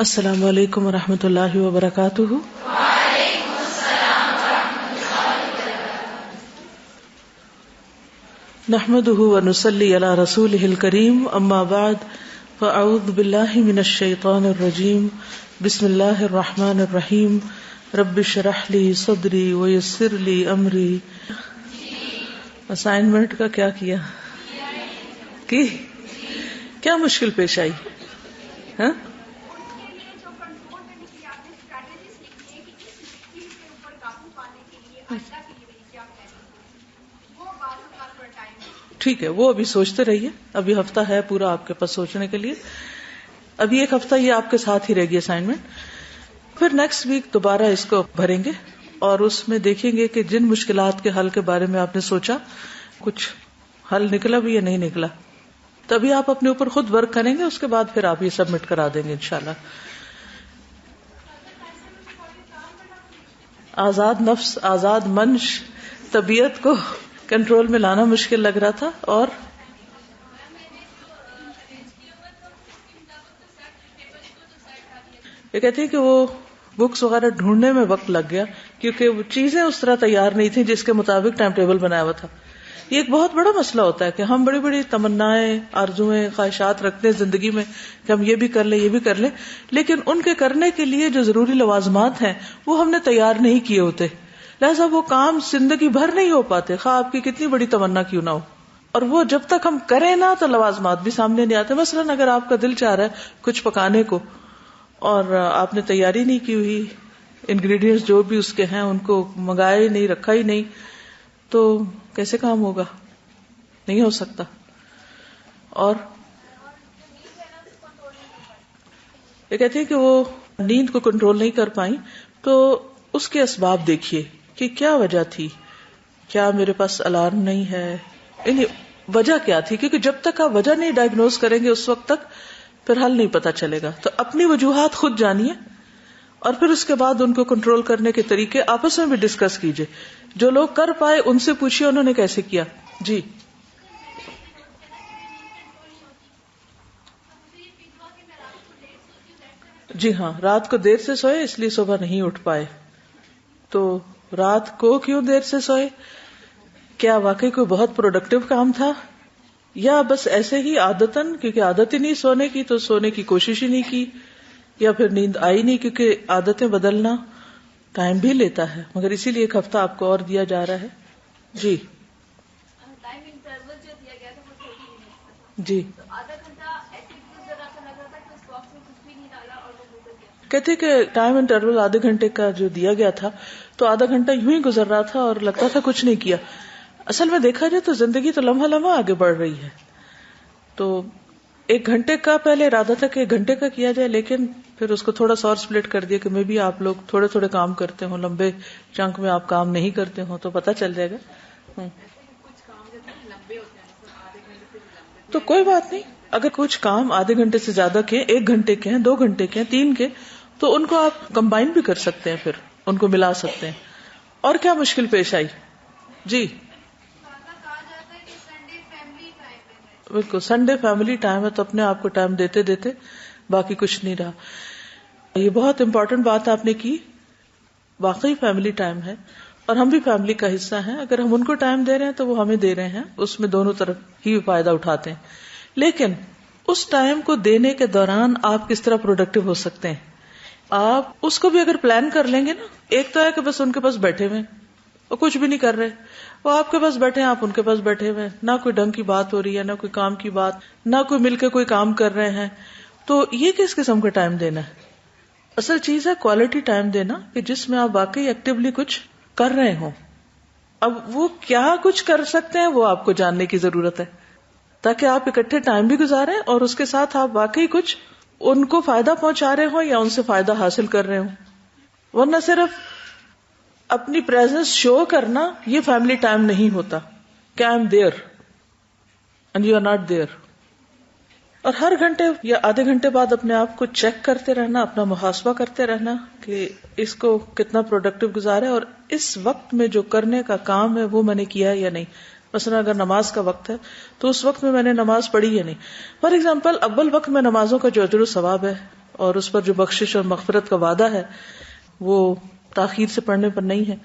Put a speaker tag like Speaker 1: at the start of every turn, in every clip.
Speaker 1: السلام علیکم ورحمۃ اللہ وبرکاتہ۔
Speaker 2: وعلیکم السلام ورحمۃ اللہ وبرکاتہ۔
Speaker 1: نحمده ونصلی علی رسولہ الکریم، اما بعد فاعوذ باللہ من الشیطان الرجیم، بسم اللہ الرحمن الرحیم، رب اشرح لی صدری ویسر لی امری۔ اسائنمنٹ کا کیا کیا کی کیا مشکل پیش آئی؟ ہاں ٹھیک ہے، وہ ابھی سوچتے رہیے، ابھی ہفتہ ہے پورا آپ کے پاس سوچنے کے لیے، ابھی ایک ہفتہ یہ آپ کے ساتھ ہی رہے گی اسائنمنٹ، پھر نیکسٹ ویک دوبارہ اس کو بھریں گے اور اس میں دیکھیں گے کہ جن مشکلات کے حل کے بارے میں آپ نے سوچا کچھ حل نکلا بھی یا نہیں نکلا، تبھی آپ اپنے اوپر خود ورک کریں گے، اس کے بعد پھر آپ یہ سبمٹ کرا دیں گے انشاءاللہ۔ آزاد نفس، آزاد منش، طبیعت کو کنٹرول میں لانا مشکل لگ رہا تھا، اور یہ کہتے ہیں کہ وہ بکس وغیرہ ڈھونڈنے میں وقت لگ گیا کیونکہ وہ چیزیں اس طرح تیار نہیں تھیں جس کے مطابق ٹائم ٹیبل بنایا ہوا تھا۔ یہ ایک بہت بڑا مسئلہ ہوتا ہے کہ ہم بڑی بڑی تمنائیں، آرزویں، خواہشات رکھتے ہیں زندگی میں کہ ہم یہ بھی کر لیں یہ بھی کر لیں، لیکن ان کے کرنے کے لیے جو ضروری لوازمات ہیں وہ ہم نے تیار نہیں کیے ہوتے، لہذا وہ کام زندگی بھر نہیں ہو پاتے، خواہ آپ کی کتنی بڑی تمنا کیوں نہ ہو، اور وہ جب تک ہم کریں نا تو لوازمات بھی سامنے نہیں آتے۔ مثلاً اگر آپ کا دل چاہ رہا ہے کچھ پکانے کو اور آپ نے تیاری نہیں کی ہوئی، انگریڈینٹس جو بھی اس کے ہیں ان کو منگایا ہی نہیں، رکھا ہی نہیں، تو کیسے کام ہوگا؟ نہیں ہو سکتا۔ اور یہ کہتے ہیں کہ وہ نیند کو کنٹرول نہیں کر پائیں تو اس کے اسباب دیکھیے کہ کیا وجہ تھی، کیا میرے پاس الارم نہیں ہے، یعنی وجہ کیا تھی، کیونکہ جب تک آپ وجہ نہیں ڈائگنوز کریں گے اس وقت تک پھر حل نہیں پتا چلے گا۔ تو اپنی وجوہات خود جانیے اور پھر اس کے بعد ان کو کنٹرول کرنے کے طریقے آپس میں بھی ڈسکس کیجیے، جو لوگ کر پائے ان سے پوچھیے انہوں نے کیسے کیا۔ جی جی ہاں، رات کو دیر سے سوئے اس لیے صبح نہیں اٹھ پائے، تو رات کو کیوں دیر سے سوئے؟ کیا واقعی کوئی بہت پروڈکٹیو کام تھا، یا بس ایسے ہی عادتاً کیونکہ عادت ہی نہیں سونے کی تو سونے کی کوشش ہی نہیں کی، یا پھر نیند آئی نہیں کیونکہ عادتیں بدلنا ٹائم بھی لیتا ہے، مگر اسی لیے ایک ہفتہ آپ کو اور دیا جا رہا ہے۔ جی
Speaker 2: ٹائم انٹرول جو دیا گیا تھا وہ 30 منٹ تھا،
Speaker 1: جی،
Speaker 2: تو آدھا گھنٹہ ایسے گزر رہا تھا، لگ رہا تھا کہ اس باکس میں کچھ بھی نہیں ڈالا اور وہ گزر گیا۔
Speaker 1: کہتے کہ ٹائم انٹرول آدھے گھنٹے کا جو دیا گیا تھا تو آدھا گھنٹہ یوں ہی گزر رہا تھا اور لگتا تھا کچھ نہیں کیا۔ اصل میں دیکھا جائے تو زندگی تو لمحہ لمحہ آگے بڑھ رہی ہے، تو 1 گھنٹے کا پہلے ارادہ تھا کہ 1 گھنٹے کا کیا جائے، لیکن پھر اس کو تھوڑا سا اور سپلٹ کر دیا کہ میں بھی آپ لوگ تھوڑے تھوڑے کام کرتے ہوں، لمبے چنک میں آپ کام نہیں کرتے ہوں تو پتہ چل جائے گا۔
Speaker 2: کچھ کام جو ہے لمبے ہوتے ہیں، آدھے گھنٹے سے بھی لمبے،
Speaker 1: تو کوئی بات نہیں، اگر کچھ کام آدھے گھنٹے سے زیادہ کے، 1 گھنٹے کے ہیں، 2 گھنٹے کے ہیں، 3 کے، تو ان کو آپ کمبائن بھی کر سکتے ہیں، پھر ان کو ملا سکتے ہیں۔ اور کیا مشکل پیش آئی؟ جی بالکل، سنڈے فیملی ٹائم ہے تو اپنے آپ کو ٹائم دیتے دیتے باقی کچھ نہیں رہا۔ یہ بہت امپورٹنٹ بات آپ نے کی، واقعی فیملی ٹائم ہے اور ہم بھی فیملی کا حصہ ہیں، اگر ہم ان کو ٹائم دے رہے ہیں تو وہ ہمیں دے رہے ہیں، اس میں دونوں طرف ہی فائدہ اٹھاتے ہیں۔ لیکن اس ٹائم کو دینے کے دوران آپ کس طرح پروڈکٹیو ہو سکتے ہیں؟ آپ اس کو بھی اگر پلان کر لیں گے نا، ایک تو ہے کہ بس ان کے پاس بیٹھے ہوئے وہ کچھ بھی نہیں کر رہے، وہ آپ کے پاس بیٹھے ہیں، آپ ان کے پاس بیٹھے ہوئے، نہ کوئی ڈھنگ کی بات ہو رہی ہے، نہ کوئی کام کی بات، نہ کوئی مل کے کوئی کام کر رہے ہیں، تو یہ کس قسم کا ٹائم دینا ہے؟ اصل چیز ہے کوالٹی ٹائم دینا کہ جس میں آپ واقعی ایکٹیولی کچھ کر رہے ہوں۔ اب وہ کیا کچھ کر سکتے ہیں وہ آپ کو جاننے کی ضرورت ہے، تاکہ آپ اکٹھے ٹائم بھی گزاریں اور اس کے ساتھ آپ واقعی کچھ ان کو فائدہ پہنچا رہے ہوں یا ان سے فائدہ حاصل کر رہے ہوں۔ ورنہ صرف اپنی پریزنس شو کرنا یہ فیملی ٹائم نہیں ہوتا کہ I am there and you are not there. اور ہر گھنٹے یا آدھے گھنٹے بعد اپنے آپ کو چیک کرتے رہنا، اپنا محاسبہ کرتے رہنا کہ اس کو کتنا پروڈکٹیو گزارے اور اس وقت میں جو کرنے کا کام ہے وہ میں نے کیا یا نہیں۔ مثلا اگر نماز کا وقت ہے تو اس وقت میں نے نماز پڑھی یا نہیں۔ فار ایگزامپل اول وقت میں نمازوں کا جو اجر و ثواب ہے اور اس پر جو بخشش اور مغفرت کا وعدہ ہے وہ تاخیر سے پڑھنے پر نہیں ہے.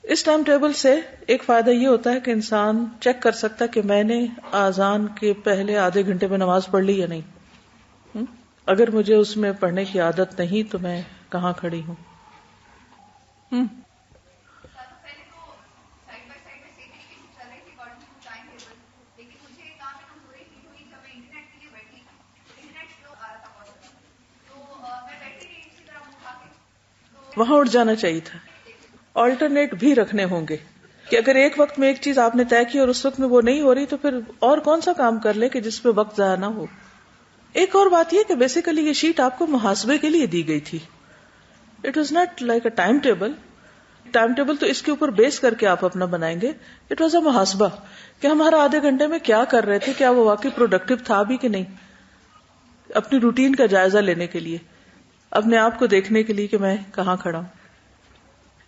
Speaker 1: اس ٹائم ٹیبل سے ایک فائدہ یہ ہوتا ہے کہ انسان چیک کر سکتا ہے کہ میں نے اذان کے پہلے آدھے گھنٹے میں نماز پڑھ لی یا نہیں. اگر مجھے اس میں پڑھنے کی عادت نہیں تو میں کہاں کھڑی ہوں. وہاں اٹھ جانا چاہیے تھا. آلٹرنیٹ بھی رکھنے ہوں گے کہ اگر ایک وقت میں ایک چیز آپ نے طے کی اور اس وقت میں وہ نہیں ہو رہی تو پھر اور کون سا کام کر لے کہ جس پہ وقت ضائع نہ ہو. ایک اور بات یہ کہ بیسیکلی یہ شیٹ آپ کو محاسبے کے لیے دی گئی تھی. It was not like a time table. Time table تو اس کے اوپر بیس کر کے آپ اپنا بنائیں گے. اٹ واز اے محاسبہ کہ ہم ہر آدھے گھنٹے میں کیا کر رہے تھے, کیا وہ واقعی پروڈکٹیو تھا بھی کہ نہیں. اپنی روٹین کا جائزہ لینے کے لیے, اپنے آپ کو دیکھنے کے لیے کہ میں کہاں کھڑا ہوں.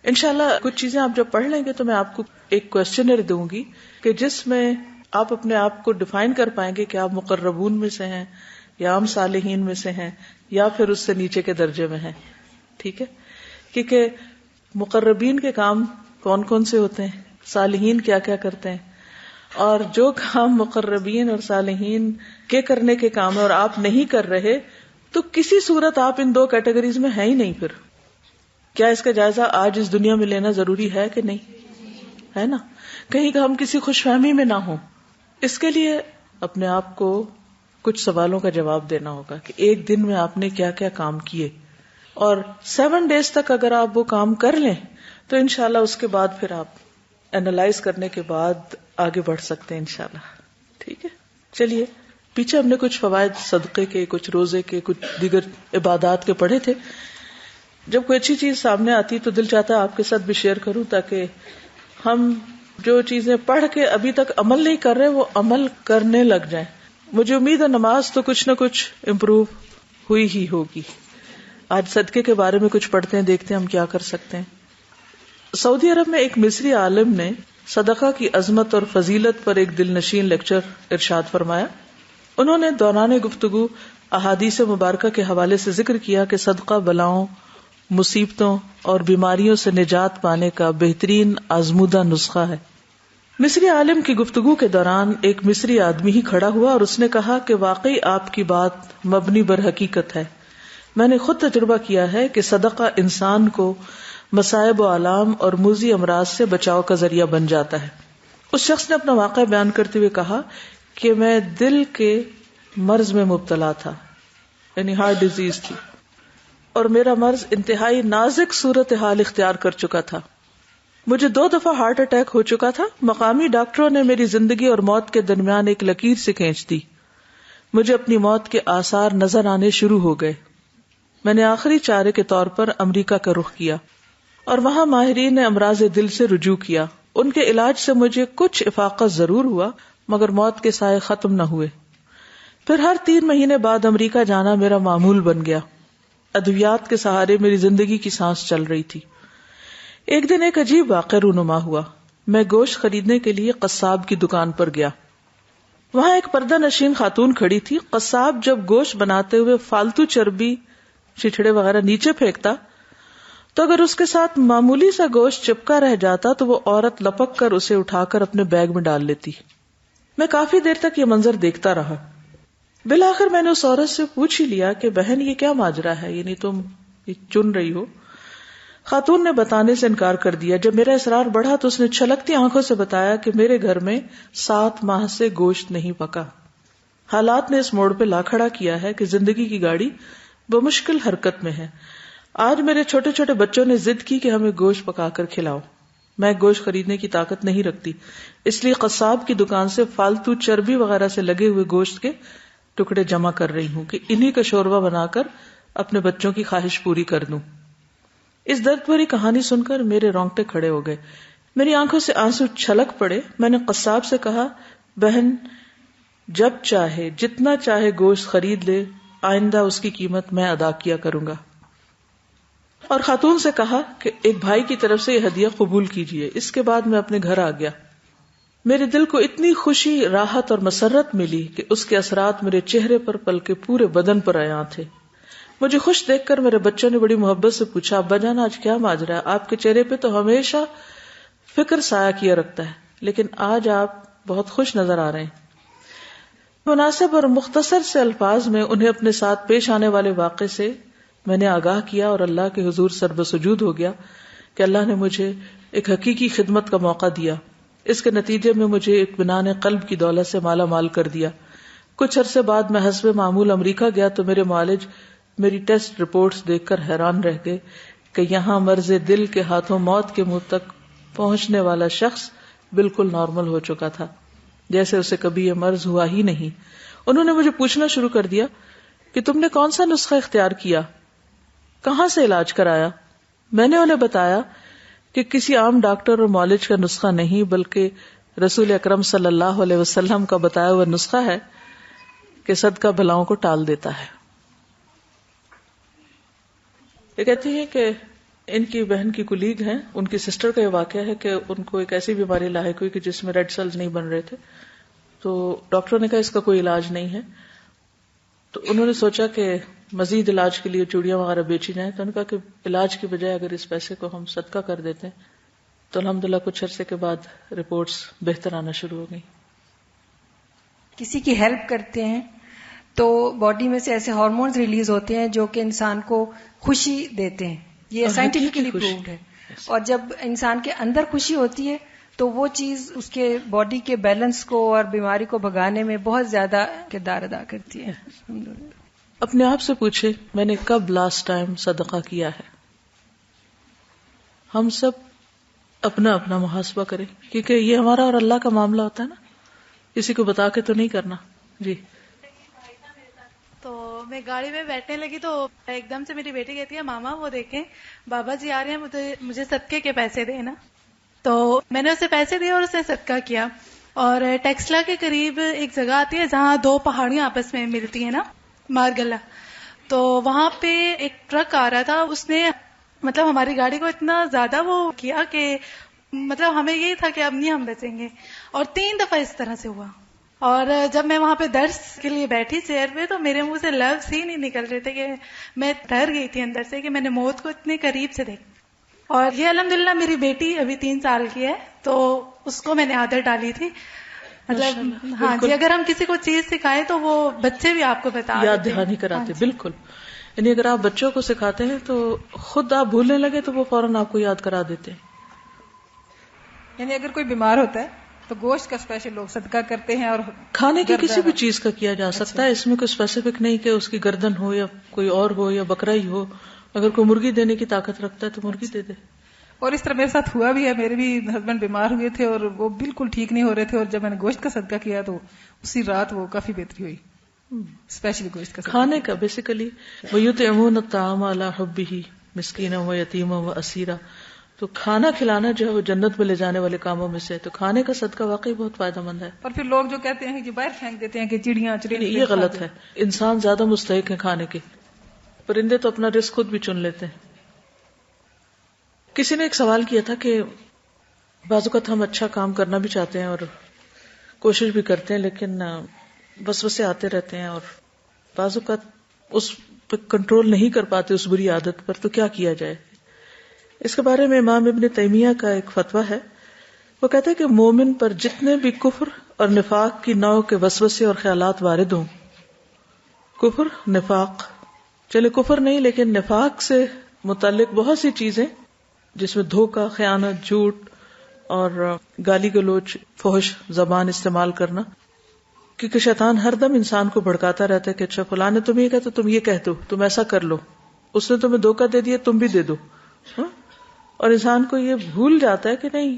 Speaker 1: انشاءاللہ کچھ چیزیں آپ جب پڑھ لیں گے تو میں آپ کو ایک کوسچنر دوں گی کہ جس میں آپ اپنے آپ کو ڈیفائن کر پائیں گے کہ آپ مقربون میں سے ہیں یا عام صالحین میں سے ہیں یا پھر اس سے نیچے کے درجے میں ہیں. ٹھیک ہے, کیونکہ مقربین کے کام کون کون سے ہوتے ہیں, صالحین کیا کیا کرتے ہیں, اور جو کام مقربین اور صالحین کے کرنے کے کام ہے اور آپ نہیں کر رہے تو کسی صورت آپ ان دو کیٹیگریز میں ہیں ہی نہیں. پھر کیا اس کا جائزہ آج اس دنیا میں لینا ضروری ہے کہ نہیں ہے نا, کہیں کہ ہم کسی خوش فہمی میں نہ ہوں. اس کے لیے اپنے آپ کو کچھ سوالوں کا جواب دینا ہوگا کہ ایک دن میں آپ نے کیا کیا کام کیے, اور 7 days تک اگر آپ وہ کام کر لیں تو انشاءاللہ اس کے بعد پھر آپ اینالائز کرنے کے بعد آگے بڑھ سکتے ہیں انشاءاللہ. ٹھیک ہے, چلیے پیچھے ہم نے کچھ فوائد صدقے کے, کچھ روزے کے, کچھ دیگر عبادات کے پڑھے تھے. جب کوئی اچھی چیز سامنے آتی تو دل چاہتا ہے آپ کے ساتھ بھی شیئر کروں تاکہ ہم جو چیزیں پڑھ کے ابھی تک عمل نہیں کر رہے وہ عمل کرنے لگ جائیں. مجھے امید ہے نماز تو کچھ نہ کچھ امپروو ہوئی ہی ہوگی. آج صدقے کے بارے میں کچھ پڑھتے ہیں, دیکھتے ہیں ہم کیا کر سکتے ہیں. سعودی عرب میں ایک مصری عالم نے صدقہ کی عظمت اور فضیلت پر ایک دل نشین لیکچر ارشاد فرمایا. انہوں نے دوران گفتگو احادیث مبارکہ کے حوالے سے ذکر کیا کہ صدقہ بلاؤں, مصیبتوں اور بیماریوں سے نجات پانے کا بہترین آزمودہ نسخہ ہے. مصری عالم کی گفتگو کے دوران ایک مصری آدمی ہی کھڑا ہوا اور اس نے کہا کہ واقعی آپ کی بات مبنی بر حقیقت ہے. میں نے خود تجربہ کیا ہے کہ صدقہ انسان کو مصائب و آلام اور موذی امراض سے بچاؤ کا ذریعہ بن جاتا ہے. اس شخص نے اپنا واقعہ بیان کرتے ہوئے کہا کہ میں دل کے مرض میں مبتلا تھا, یعنی ہارٹ ڈیزیز تھی, اور میرا مرض انتہائی نازک صورتحال اختیار کر چکا تھا. مجھے 2 دفعہ ہارٹ اٹیک ہو چکا تھا. مقامی ڈاکٹروں نے میری زندگی اور موت کے درمیان ایک لکیر سے کھینچ دی. مجھے اپنی موت کے آثار نظر آنے شروع ہو گئے. میں نے آخری چارے کے طور پر امریکہ کا رخ کیا اور وہاں ماہرین نے امراض دل سے رجوع کیا. ان کے علاج سے مجھے کچھ افاقہ ضرور ہوا مگر موت کے سائے ختم نہ ہوئے. پھر ہر 3 مہینے بعد امریکہ جانا میرا معمول بن گیا. ادویات کے سہارے میری زندگی کی سانس چل رہی تھی. ایک دن ایک عجیب واقعہ رونما ہوا. میں گوشت خریدنے کے لیے قصاب کی دکان پر گیا. وہاں ایک پردہ نشین خاتون کھڑی تھی. قصاب جب گوشت بناتے ہوئے فالتو چربی, چچھڑے وغیرہ نیچے پھینکتا تو اگر اس کے ساتھ معمولی سا گوشت چپکا رہ جاتا تو وہ عورت لپک کر اسے اٹھا کر اپنے بیگ میں ڈال لیتی. میں کافی دیر تک یہ منظر دیکھتا رہا. بالآخر میں نے اس عورت سے پوچھ ہی لیا کہ بہن یہ کیا ماجرا ہے, یعنی تم یہ چن رہی ہو. خاتون نے بتانے سے انکار کر دیا. جب میرا اصرار بڑھا تو اس نے چھلکتی آنکھوں سے بتایا کہ میرے گھر میں 7 ماہ سے گوشت نہیں پکا. حالات نے اس موڑ پہ لا کھڑا کیا ہے کہ زندگی کی گاڑی بمشکل حرکت میں ہے. آج میرے چھوٹے چھوٹے بچوں نے ضد کی کہ ہمیں گوشت پکا کر کھلاؤ. میں گوشت خریدنے کی طاقت نہیں رکھتی, اس لیے قصاب کی دکان سے فالتو چربی وغیرہ سے لگے ہوئے گوشت کے ٹکڑے جمع کر رہی ہوں کہ انہی کا شوربہ بنا کر اپنے بچوں کی خواہش پوری کر دوں. اس درد بھری کہانی سن کر میرے رونگٹے کھڑے ہو گئے. میری آنکھوں سے آنسو چھلک پڑے. میں نے قصاب سے کہا, بہن جب چاہے جتنا چاہے گوشت خرید لے, آئندہ اس کی قیمت میں ادا کیا کروں گا. اور خاتون سے کہا کہ ایک بھائی کی طرف سے یہ ہدیہ قبول کیجیے. اس کے بعد میں اپنے گھر آ گیا. میرے دل کو اتنی خوشی, راحت اور مسرت ملی کہ اس کے اثرات میرے چہرے پر بلکہ پورے بدن پر عیاں تھے. مجھے خوش دیکھ کر میرے بچوں نے بڑی محبت سے پوچھا ابا جان آج کیا ماجرا ہے؟ آپ کے چہرے پہ تو ہمیشہ فکر سایہ کیا رکھتا ہے لیکن آج آپ بہت خوش نظر آ رہے ہیں. مناسب اور مختصر سے الفاظ میں انہیں اپنے ساتھ پیش آنے والے واقعے سے میں نے آگاہ کیا اور اللہ کے حضور سربسجود ہو گیا کہ اللہ نے مجھے ایک حقیقی خدمت کا موقع دیا. اس کے نتیجے میں مجھے اطمینان قلب کی دولت سے مالا مال کر دیا. کچھ عرصے بعد میں حسب معمول امریکہ گیا تو میرے معالج میری ٹیسٹ رپورٹس دیکھ کر حیران رہ گئے کہ یہاں مرض دل کے ہاتھوں موت کے منہ تک پہنچنے والا شخص بالکل نارمل ہو چکا تھا، جیسے اسے کبھی یہ مرض ہوا ہی نہیں. انہوں نے مجھے پوچھنا شروع کر دیا کہ تم نے کون سا نسخہ اختیار کیا، کہاں سے علاج کرایا؟ میں نے انہیں بتایا کہ کسی عام ڈاکٹر اور معالج کا نسخہ نہیں بلکہ رسول اکرم صلی اللہ علیہ وسلم کا بتایا ہوا نسخہ ہے کہ صدقہ بلاؤں کو ٹال دیتا ہے. یہ کہتی ہیں کہ ان کی بہن کی کولیگ ہیں، ان کی سسٹر کا یہ واقعہ ہے کہ ان کو ایک ایسی بیماری لاحق ہوئی کہ جس میں ریڈ سیلز نہیں بن رہے تھے، تو ڈاکٹر نے کہا اس کا کوئی علاج نہیں ہے. تو انہوں نے سوچا کہ مزید علاج کے لیے چوڑیاں وغیرہ بیچی جائیں، تو انہوں نے کہا کہ علاج کی بجائے اگر اس پیسے کو ہم صدقہ کر دیتے ہیں تو الحمدللہ کچھ عرصے کے بعد رپورٹس بہتر آنا شروع ہو گئی.
Speaker 3: کسی کی ہیلپ کرتے ہیں تو باڈی میں سے ایسے ہارمونز ریلیز ہوتے ہیں جو کہ انسان کو خوشی دیتے ہیں، یہ سائنٹیفکلی پرووڈ ہے. اور جب انسان کے اندر خوشی ہوتی ہے تو وہ چیز اس کے باڈی کے بیلنس کو اور بیماری کو بھگانے میں بہت زیادہ کردار ادا کرتی ہے.
Speaker 1: اپنے آپ سے پوچھے میں نے کب لاسٹ ٹائم صدقہ کیا ہے. ہم سب اپنا اپنا محاسبہ کریں کیونکہ یہ ہمارا اور اللہ کا معاملہ ہوتا ہے نا، کسی کو بتا کے تو نہیں کرنا. جی.
Speaker 4: تو میں گاڑی میں بیٹھنے لگی تو ایک دم سے میری بیٹی کہتی ہے ماما وہ دیکھیں بابا جی آ رہے ہیں، مجھے صدقے کے پیسے دینا. تو میں نے اسے پیسے دیے اور اسے صدقہ کیا. اور ٹیکسلا کے قریب ایک جگہ آتی ہے جہاں دو پہاڑیاں آپس میں ملتی ہیں نا، مارگلا. تو وہاں پہ ایک ٹرک آ رہا تھا، اس نے مطلب ہماری گاڑی کو اتنا زیادہ وہ کیا کہ مطلب ہمیں یہی تھا کہ اب نہیں ہم بچیں گے. اور 3 دفعہ اس طرح سے ہوا. اور جب میں وہاں پہ درس کے لیے بیٹھی چیئر پہ تو میرے منہ سے لفظ ہی نہیں نکل رہے تھے کہ میں ڈر گئی تھی اندر سے کہ میں نے موت کو اتنے قریب سے دیکھا. اور یہ الحمدللہ میری بیٹی ابھی 3 سال کی ہے تو اس کو میں نے عادت ڈالی تھی. مطلب ہاں جی، اگر ہم کسی کو چیز سکھائیں تو وہ بچے بھی آپ کو بتا
Speaker 1: یاد دہانی کراتے. بالکل، یعنی اگر آپ بچوں کو سکھاتے ہیں تو خود آپ بھولنے لگے تو وہ فوراً آپ کو یاد کرا دیتے ہیں.
Speaker 5: یعنی اگر کوئی بیمار ہوتا ہے تو گوشت کا اسپیشل لوگ صدقہ کرتے ہیں. اور
Speaker 1: کھانے کی کسی بھی چیز کا کیا جا سکتا ہے، اس میں کوئی اسپیسیفک نہیں کہ اس کی گردن ہو یا کوئی اور ہو یا بکرا ہی ہو. اگر کوئی مرغی دینے کی طاقت رکھتا ہے تو مرغی دے دے.
Speaker 5: اور اس طرح میرے ساتھ ہوا بھی ہے، میرے بھی ہسبینڈ بیمار ہوئے تھے اور وہ بالکل ٹھیک نہیں ہو رہے تھے، اور جب میں نے گوشت کا صدقہ کیا تو اسی رات وہ کافی بہتری ہوئی. اسپیشلی گوشت کا
Speaker 1: کھانے کا بیسیکلی وَيُطْعِمُونَ الطَّعَامَ عَلَىٰ حُبِّهِ مِسْكِينًا وَيَتِيمًا وَأَسِيرًا. تو کھانا کھلانا جو ہے وہ جنت میں لے جانے والے کاموں میں سے، تو کھانے کا صدقہ واقعی بہت فائدہ مند ہے.
Speaker 5: اور پھر لوگ جو کہتے ہیں کہ باہر پھینک دیتے ہیں کہ چڑیاں چڑیاں،
Speaker 1: یہ غلط ہے. انسان زیادہ مستحق ہے کھانے کے. پرندے تو اپنا رزق خود بھی چن لیتے ہیں. کسی نے ایک سوال کیا تھا کہ بعض اوقات ہم اچھا کام کرنا بھی چاہتے ہیں اور کوشش بھی کرتے ہیں لیکن وسوسے آتے رہتے ہیں اور بعض اوقات اس پہ کنٹرول نہیں کر پاتے اس بری عادت پر، تو کیا کیا جائے؟ اس کے بارے میں امام ابن تیمیہ کا ایک فتویٰ ہے. وہ کہتے ہیں کہ مومن پر جتنے بھی کفر اور نفاق کی نوع کے وسوسے اور خیالات وارد ہوں، کفر نفاق، چلے کفر نہیں لیکن نفاق سے متعلق بہت سی چیزیں جس میں دھوکہ، خیانت، جھوٹ اور گالی گلوچ، فحش زبان استعمال کرنا، کیونکہ شیطان ہر دم انسان کو بھڑکاتا رہتا ہے کہ اچھا فلاں نے تم یہ کہا تو تم یہ کہہ دو، تم ایسا کر لو، اس نے تمہیں دھوکہ دے دیا تم بھی دے دو. اور انسان کو یہ بھول جاتا ہے کہ نہیں،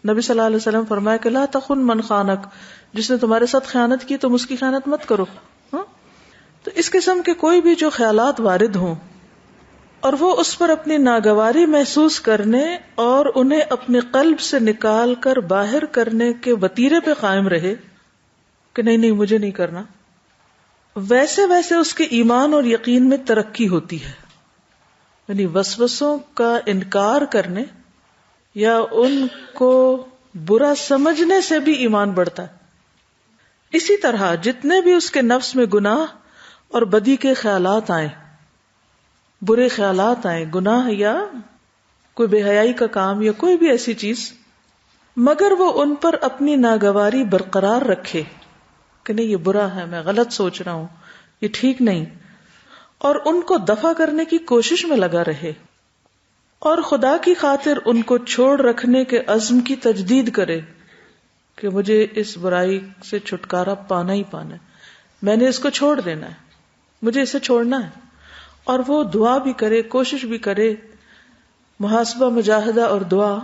Speaker 1: نبی صلی اللہ علیہ وسلم فرمایا کہ لا تخن من خانک، جس نے تمہارے ساتھ خیانت کی تم اس کی خیانت مت کرو. تو اس قسم کے کوئی بھی جو خیالات وارد ہوں اور وہ اس پر اپنی ناگواری محسوس کرنے اور انہیں اپنے قلب سے نکال کر باہر کرنے کے وتیرے پہ قائم رہے کہ نہیں مجھے نہیں کرنا، ویسے ویسے اس کے ایمان اور یقین میں ترقی ہوتی ہے. یعنی وسوسوں کا انکار کرنے یا ان کو برا سمجھنے سے بھی ایمان بڑھتا ہے. اسی طرح جتنے بھی اس کے نفس میں گناہ اور بدی کے خیالات آئیں برے خیالات آئیں، گناہ یا کوئی بے حیائی کا کام یا کوئی بھی ایسی چیز، مگر وہ ان پر اپنی ناگواری برقرار رکھے کہ نہیں یہ برا ہے، میں غلط سوچ رہا ہوں، یہ ٹھیک نہیں، اور ان کو دفع کرنے کی کوشش میں لگا رہے، اور خدا کی خاطر ان کو چھوڑ رکھنے کے عزم کی تجدید کرے کہ مجھے اس برائی سے چھٹکارا پانا ہی پانا ہے، میں نے اس کو چھوڑ دینا ہے، مجھے اسے چھوڑنا ہے، اور وہ دعا بھی کرے، کوشش بھی کرے، محاسبہ، مجاہدہ اور دعا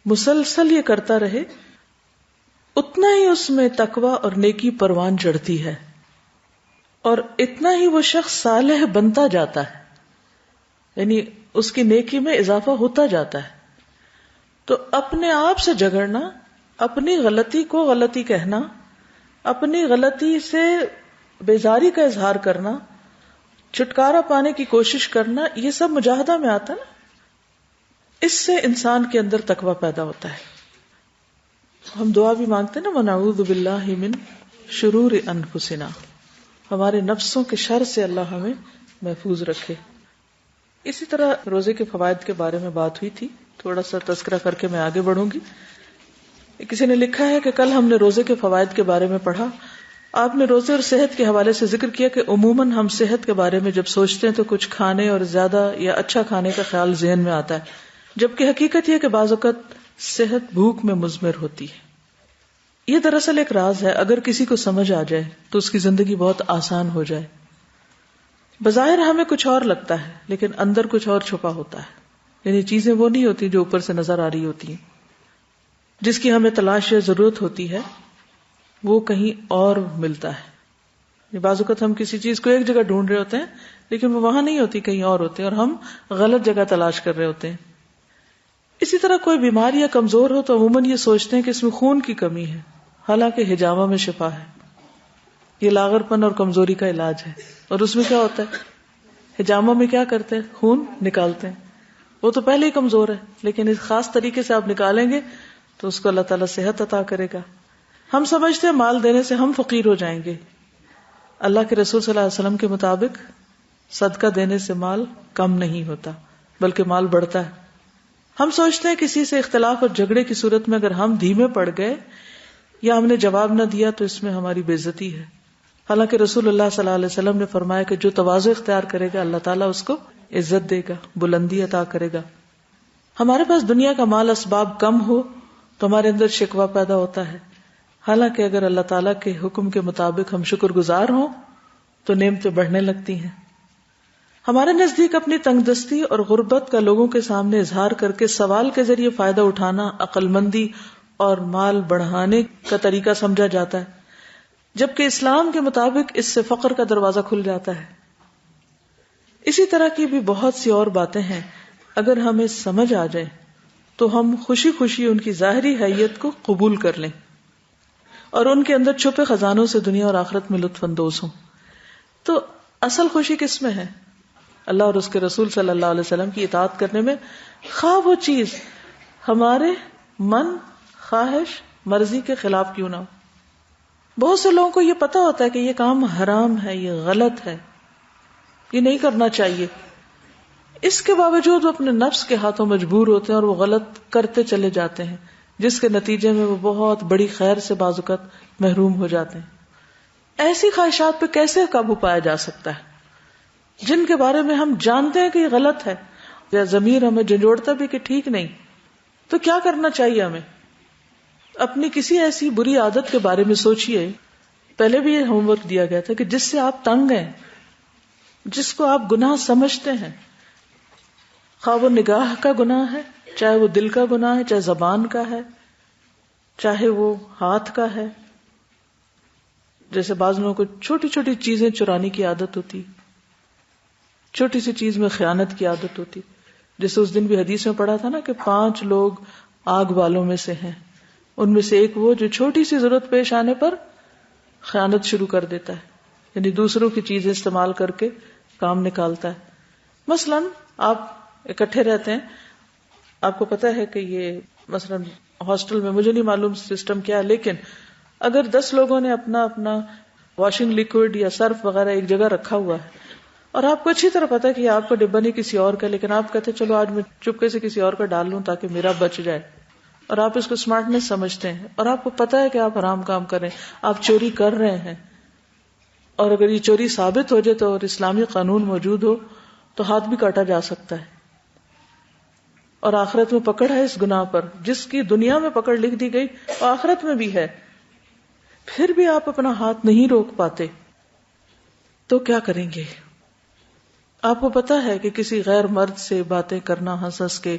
Speaker 1: مسلسل یہ کرتا رہے، اتنا ہی اس میں تقوی اور نیکی پروان چڑھتی ہے، اور اتنا ہی وہ شخص صالح بنتا جاتا ہے، یعنی اس کی نیکی میں اضافہ ہوتا جاتا ہے۔ تو اپنے آپ سے جھگڑنا، اپنی غلطی کو غلطی کہنا، اپنی غلطی سے بیزاری کا اظہار کرنا، چھٹکارا پانے کی کوشش کرنا، یہ سب مجاہدہ میں آتا ہے نا۔ اس سے انسان کے اندر تقوی پیدا ہوتا ہے۔ ہم دعا بھی مانگتے ہیں نا، وَنَعُوذُ بِاللَّهِ مِن شُرُورِ أَنفُسِنَا، ہمارے نفسوں کے شر سے اللہ ہمیں محفوظ رکھے۔ اسی طرح روزے کے فوائد کے بارے میں بات ہوئی تھی، تھوڑا سا تذکرہ کر کے میں آگے بڑھوں گی۔ کسی نے لکھا ہے کہ کل ہم نے روزے کے فوائد کے بارے میں پڑھا، آپ نے روزے اور صحت کے حوالے سے ذکر کیا کہ عموماً ہم صحت کے بارے میں جب سوچتے ہیں تو کچھ کھانے اور زیادہ یا اچھا کھانے کا خیال ذہن میں آتا ہے، جبکہ حقیقت یہ کہ بعض اوقات صحت بھوک میں مضمر ہوتی ہے۔ یہ دراصل ایک راز ہے، اگر کسی کو سمجھ آ جائے تو اس کی زندگی بہت آسان ہو جائے۔ بظاہر ہمیں کچھ اور لگتا ہے لیکن اندر کچھ اور چھپا ہوتا ہے، یعنی چیزیں وہ نہیں ہوتی جو اوپر سے نظر آ رہی ہوتی ہیں، جس کی ہمیں تلاش یا ضرورت ہوتی ہے وہ کہیں اور ملتا ہے۔ بعض اوقات ہم کسی چیز کو ایک جگہ ڈھونڈ رہے ہوتے ہیں لیکن وہ وہاں نہیں ہوتی، کہیں اور ہوتے ہیں، اور ہم غلط جگہ تلاش کر رہے ہوتے ہیں۔ اسی طرح کوئی بیمار یا کمزور ہو تو عموماً یہ سوچتے ہیں کہ اس میں خون کی کمی ہے، حالانکہ حجامہ میں شفا ہے۔ یہ لاغر پن اور کمزوری کا علاج ہے، اور اس میں کیا ہوتا ہے، حجامہ میں کیا کرتے ہیں، خون نکالتے ہیں، وہ تو پہلے ہی کمزور ہے لیکن اس خاص طریقے سے آپ نکالیں گے تو اس کو اللہ تعالیٰ صحت عطا کرے گا۔ ہم سمجھتے ہیں مال دینے سے ہم فقیر ہو جائیں گے، اللہ کے رسول صلی اللہ علیہ وسلم کے مطابق صدقہ دینے سے مال کم نہیں ہوتا بلکہ مال بڑھتا ہے۔ ہم سوچتے ہیں کسی سے اختلاف اور جھگڑے کی صورت میں اگر ہم دھیمے پڑ گئے یا ہم نے جواب نہ دیا تو اس میں ہماری بے عزتی ہے، حالانکہ رسول اللہ صلی اللہ علیہ وسلم نے فرمایا کہ جو تواضع اختیار کرے گا اللہ تعالیٰ اس کو عزت دے گا، بلندی عطا کرے گا۔ ہمارے پاس دنیا کا مال اسباب کم ہو تو ہمارے اندر شکوہ پیدا ہوتا ہے، حالانکہ اگر اللہ تعالیٰ کے حکم کے مطابق ہم شکر گزار ہوں تو نعمتیں بڑھنے لگتی ہیں۔ ہمارے نزدیک اپنی تنگ دستی اور غربت کا لوگوں کے سامنے اظہار کر کے سوال کے ذریعے فائدہ اٹھانا عقل مندی اور مال بڑھانے کا طریقہ سمجھا جاتا ہے، جبکہ اسلام کے مطابق اس سے فقر کا دروازہ کھل جاتا ہے۔ اسی طرح کی بھی بہت سی اور باتیں ہیں، اگر ہمیں سمجھ آ جائے تو ہم خوشی خوشی ان کی ظاہری حیت کو قبول کر لیں اور ان کے اندر چھپے خزانوں سے دنیا اور آخرت میں لطف اندوز ہوں۔ تو اصل خوشی کس میں ہے؟ اللہ اور اس کے رسول صلی اللہ علیہ وسلم کی اطاعت کرنے میں، خواہ وہ چیز ہمارے من، خواہش، مرضی کے خلاف کیوں نہ ہو۔ بہت سے لوگوں کو یہ پتا ہوتا ہے کہ یہ کام حرام ہے، یہ غلط ہے، یہ نہیں کرنا چاہیے، اس کے باوجود وہ اپنے نفس کے ہاتھوں مجبور ہوتے ہیں اور وہ غلط کرتے چلے جاتے ہیں، جس کے نتیجے میں وہ بہت بڑی خیر سے بعض اوقات محروم ہو جاتے ہیں۔ ایسی خواہشات پہ کیسے قابو پایا جا سکتا ہے جن کے بارے میں ہم جانتے ہیں کہ یہ غلط ہے، یا ضمیر ہمیں جھنجھوڑتا بھی کہ ٹھیک نہیں؟ تو کیا کرنا چاہیے ہمیں؟ اپنی کسی ایسی بری عادت کے بارے میں سوچئے، پہلے بھی یہ ہوم ورک دیا گیا تھا، کہ جس سے آپ تنگ ہیں، جس کو آپ گناہ سمجھتے ہیں، خواہ وہ نگاہ کا گناہ ہے، چاہے وہ دل کا گناہ ہے، چاہے زبان کا ہے، چاہے وہ ہاتھ کا ہے۔ جیسے بعض لوگوں کو چھوٹی چھوٹی چیزیں چرانے کی عادت ہوتی، چھوٹی سی چیز میں خیانت کی عادت ہوتی، جیسے اس دن بھی حدیث میں پڑھا تھا نا کہ 5 لوگ آگ والوں میں سے ہیں، ان میں سے ایک وہ جو چھوٹی سی ضرورت پیش آنے پر خیانت شروع کر دیتا ہے، یعنی دوسروں کی چیزیں استعمال کر کے کام نکالتا ہے۔ مثلا آپ اکٹھے رہتے ہیں، آپ کو پتا ہے کہ یہ مثلا ہاسٹل میں، مجھے نہیں معلوم سسٹم کیا ہے، لیکن اگر 10 لوگوں نے اپنا واشنگ لیکوڈ یا سرف وغیرہ ایک جگہ رکھا ہوا ہے اور آپ کو اچھی طرح پتا ہے کہ یہ آپ کا ڈبہ نہیں کسی اور کا، لیکن آپ کہتے چلو آج میں چپکے سے کسی اور کا ڈال لوں تاکہ میرا بچ جائے، اور آپ اس کو اسمارٹنیس سمجھتے ہیں، اور آپ کو پتا ہے کہ آپ حرام کام کر رہے ہیں، آپ چوری کر رہے ہیں، اور اگر یہ چوری ثابت ہو جائے تو اور اسلامی قانون موجود ہو تو ہاتھ بھی کاٹا جا سکتا ہے، اور آخرت میں پکڑ ہے اس گناہ پر، جس کی دنیا میں پکڑ لکھ دی گئی اور آخرت میں بھی ہے، پھر بھی آپ اپنا ہاتھ نہیں روک پاتے، تو کیا کریں گے؟ آپ کو پتا ہے کہ کسی غیر مرد سے باتیں کرنا ہنس ہنس کے،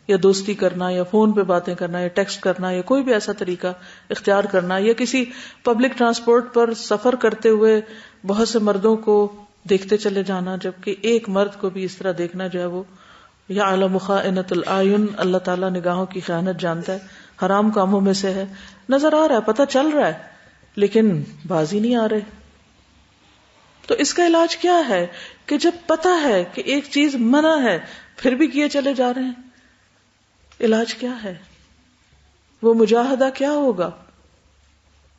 Speaker 1: یا دوستی کرنا، یا فون پہ باتیں کرنا، یا ٹیکسٹ کرنا، یا کوئی بھی ایسا طریقہ اختیار کرنا، یا کسی پبلک ٹرانسپورٹ پر سفر کرتے ہوئے بہت سے مردوں کو دیکھتے چلے جانا، جبکہ ایک مرد کو بھی اس طرح دیکھنا جو ہے وہ یعلم خائنۃ الاعین، اللہ تعالیٰ نگاہوں کی خیانت جانتا ہے، حرام کاموں میں سے ہے، نظر آ رہا ہے، پتہ چل رہا ہے، لیکن باز ہی نہیں آ رہے۔ تو اس کا علاج کیا ہے کہ جب پتہ ہے کہ ایک چیز منع ہے پھر بھی کیے چلے جا رہے ہیں، علاج کیا ہے؟ وہ مجاہدہ کیا ہوگا؟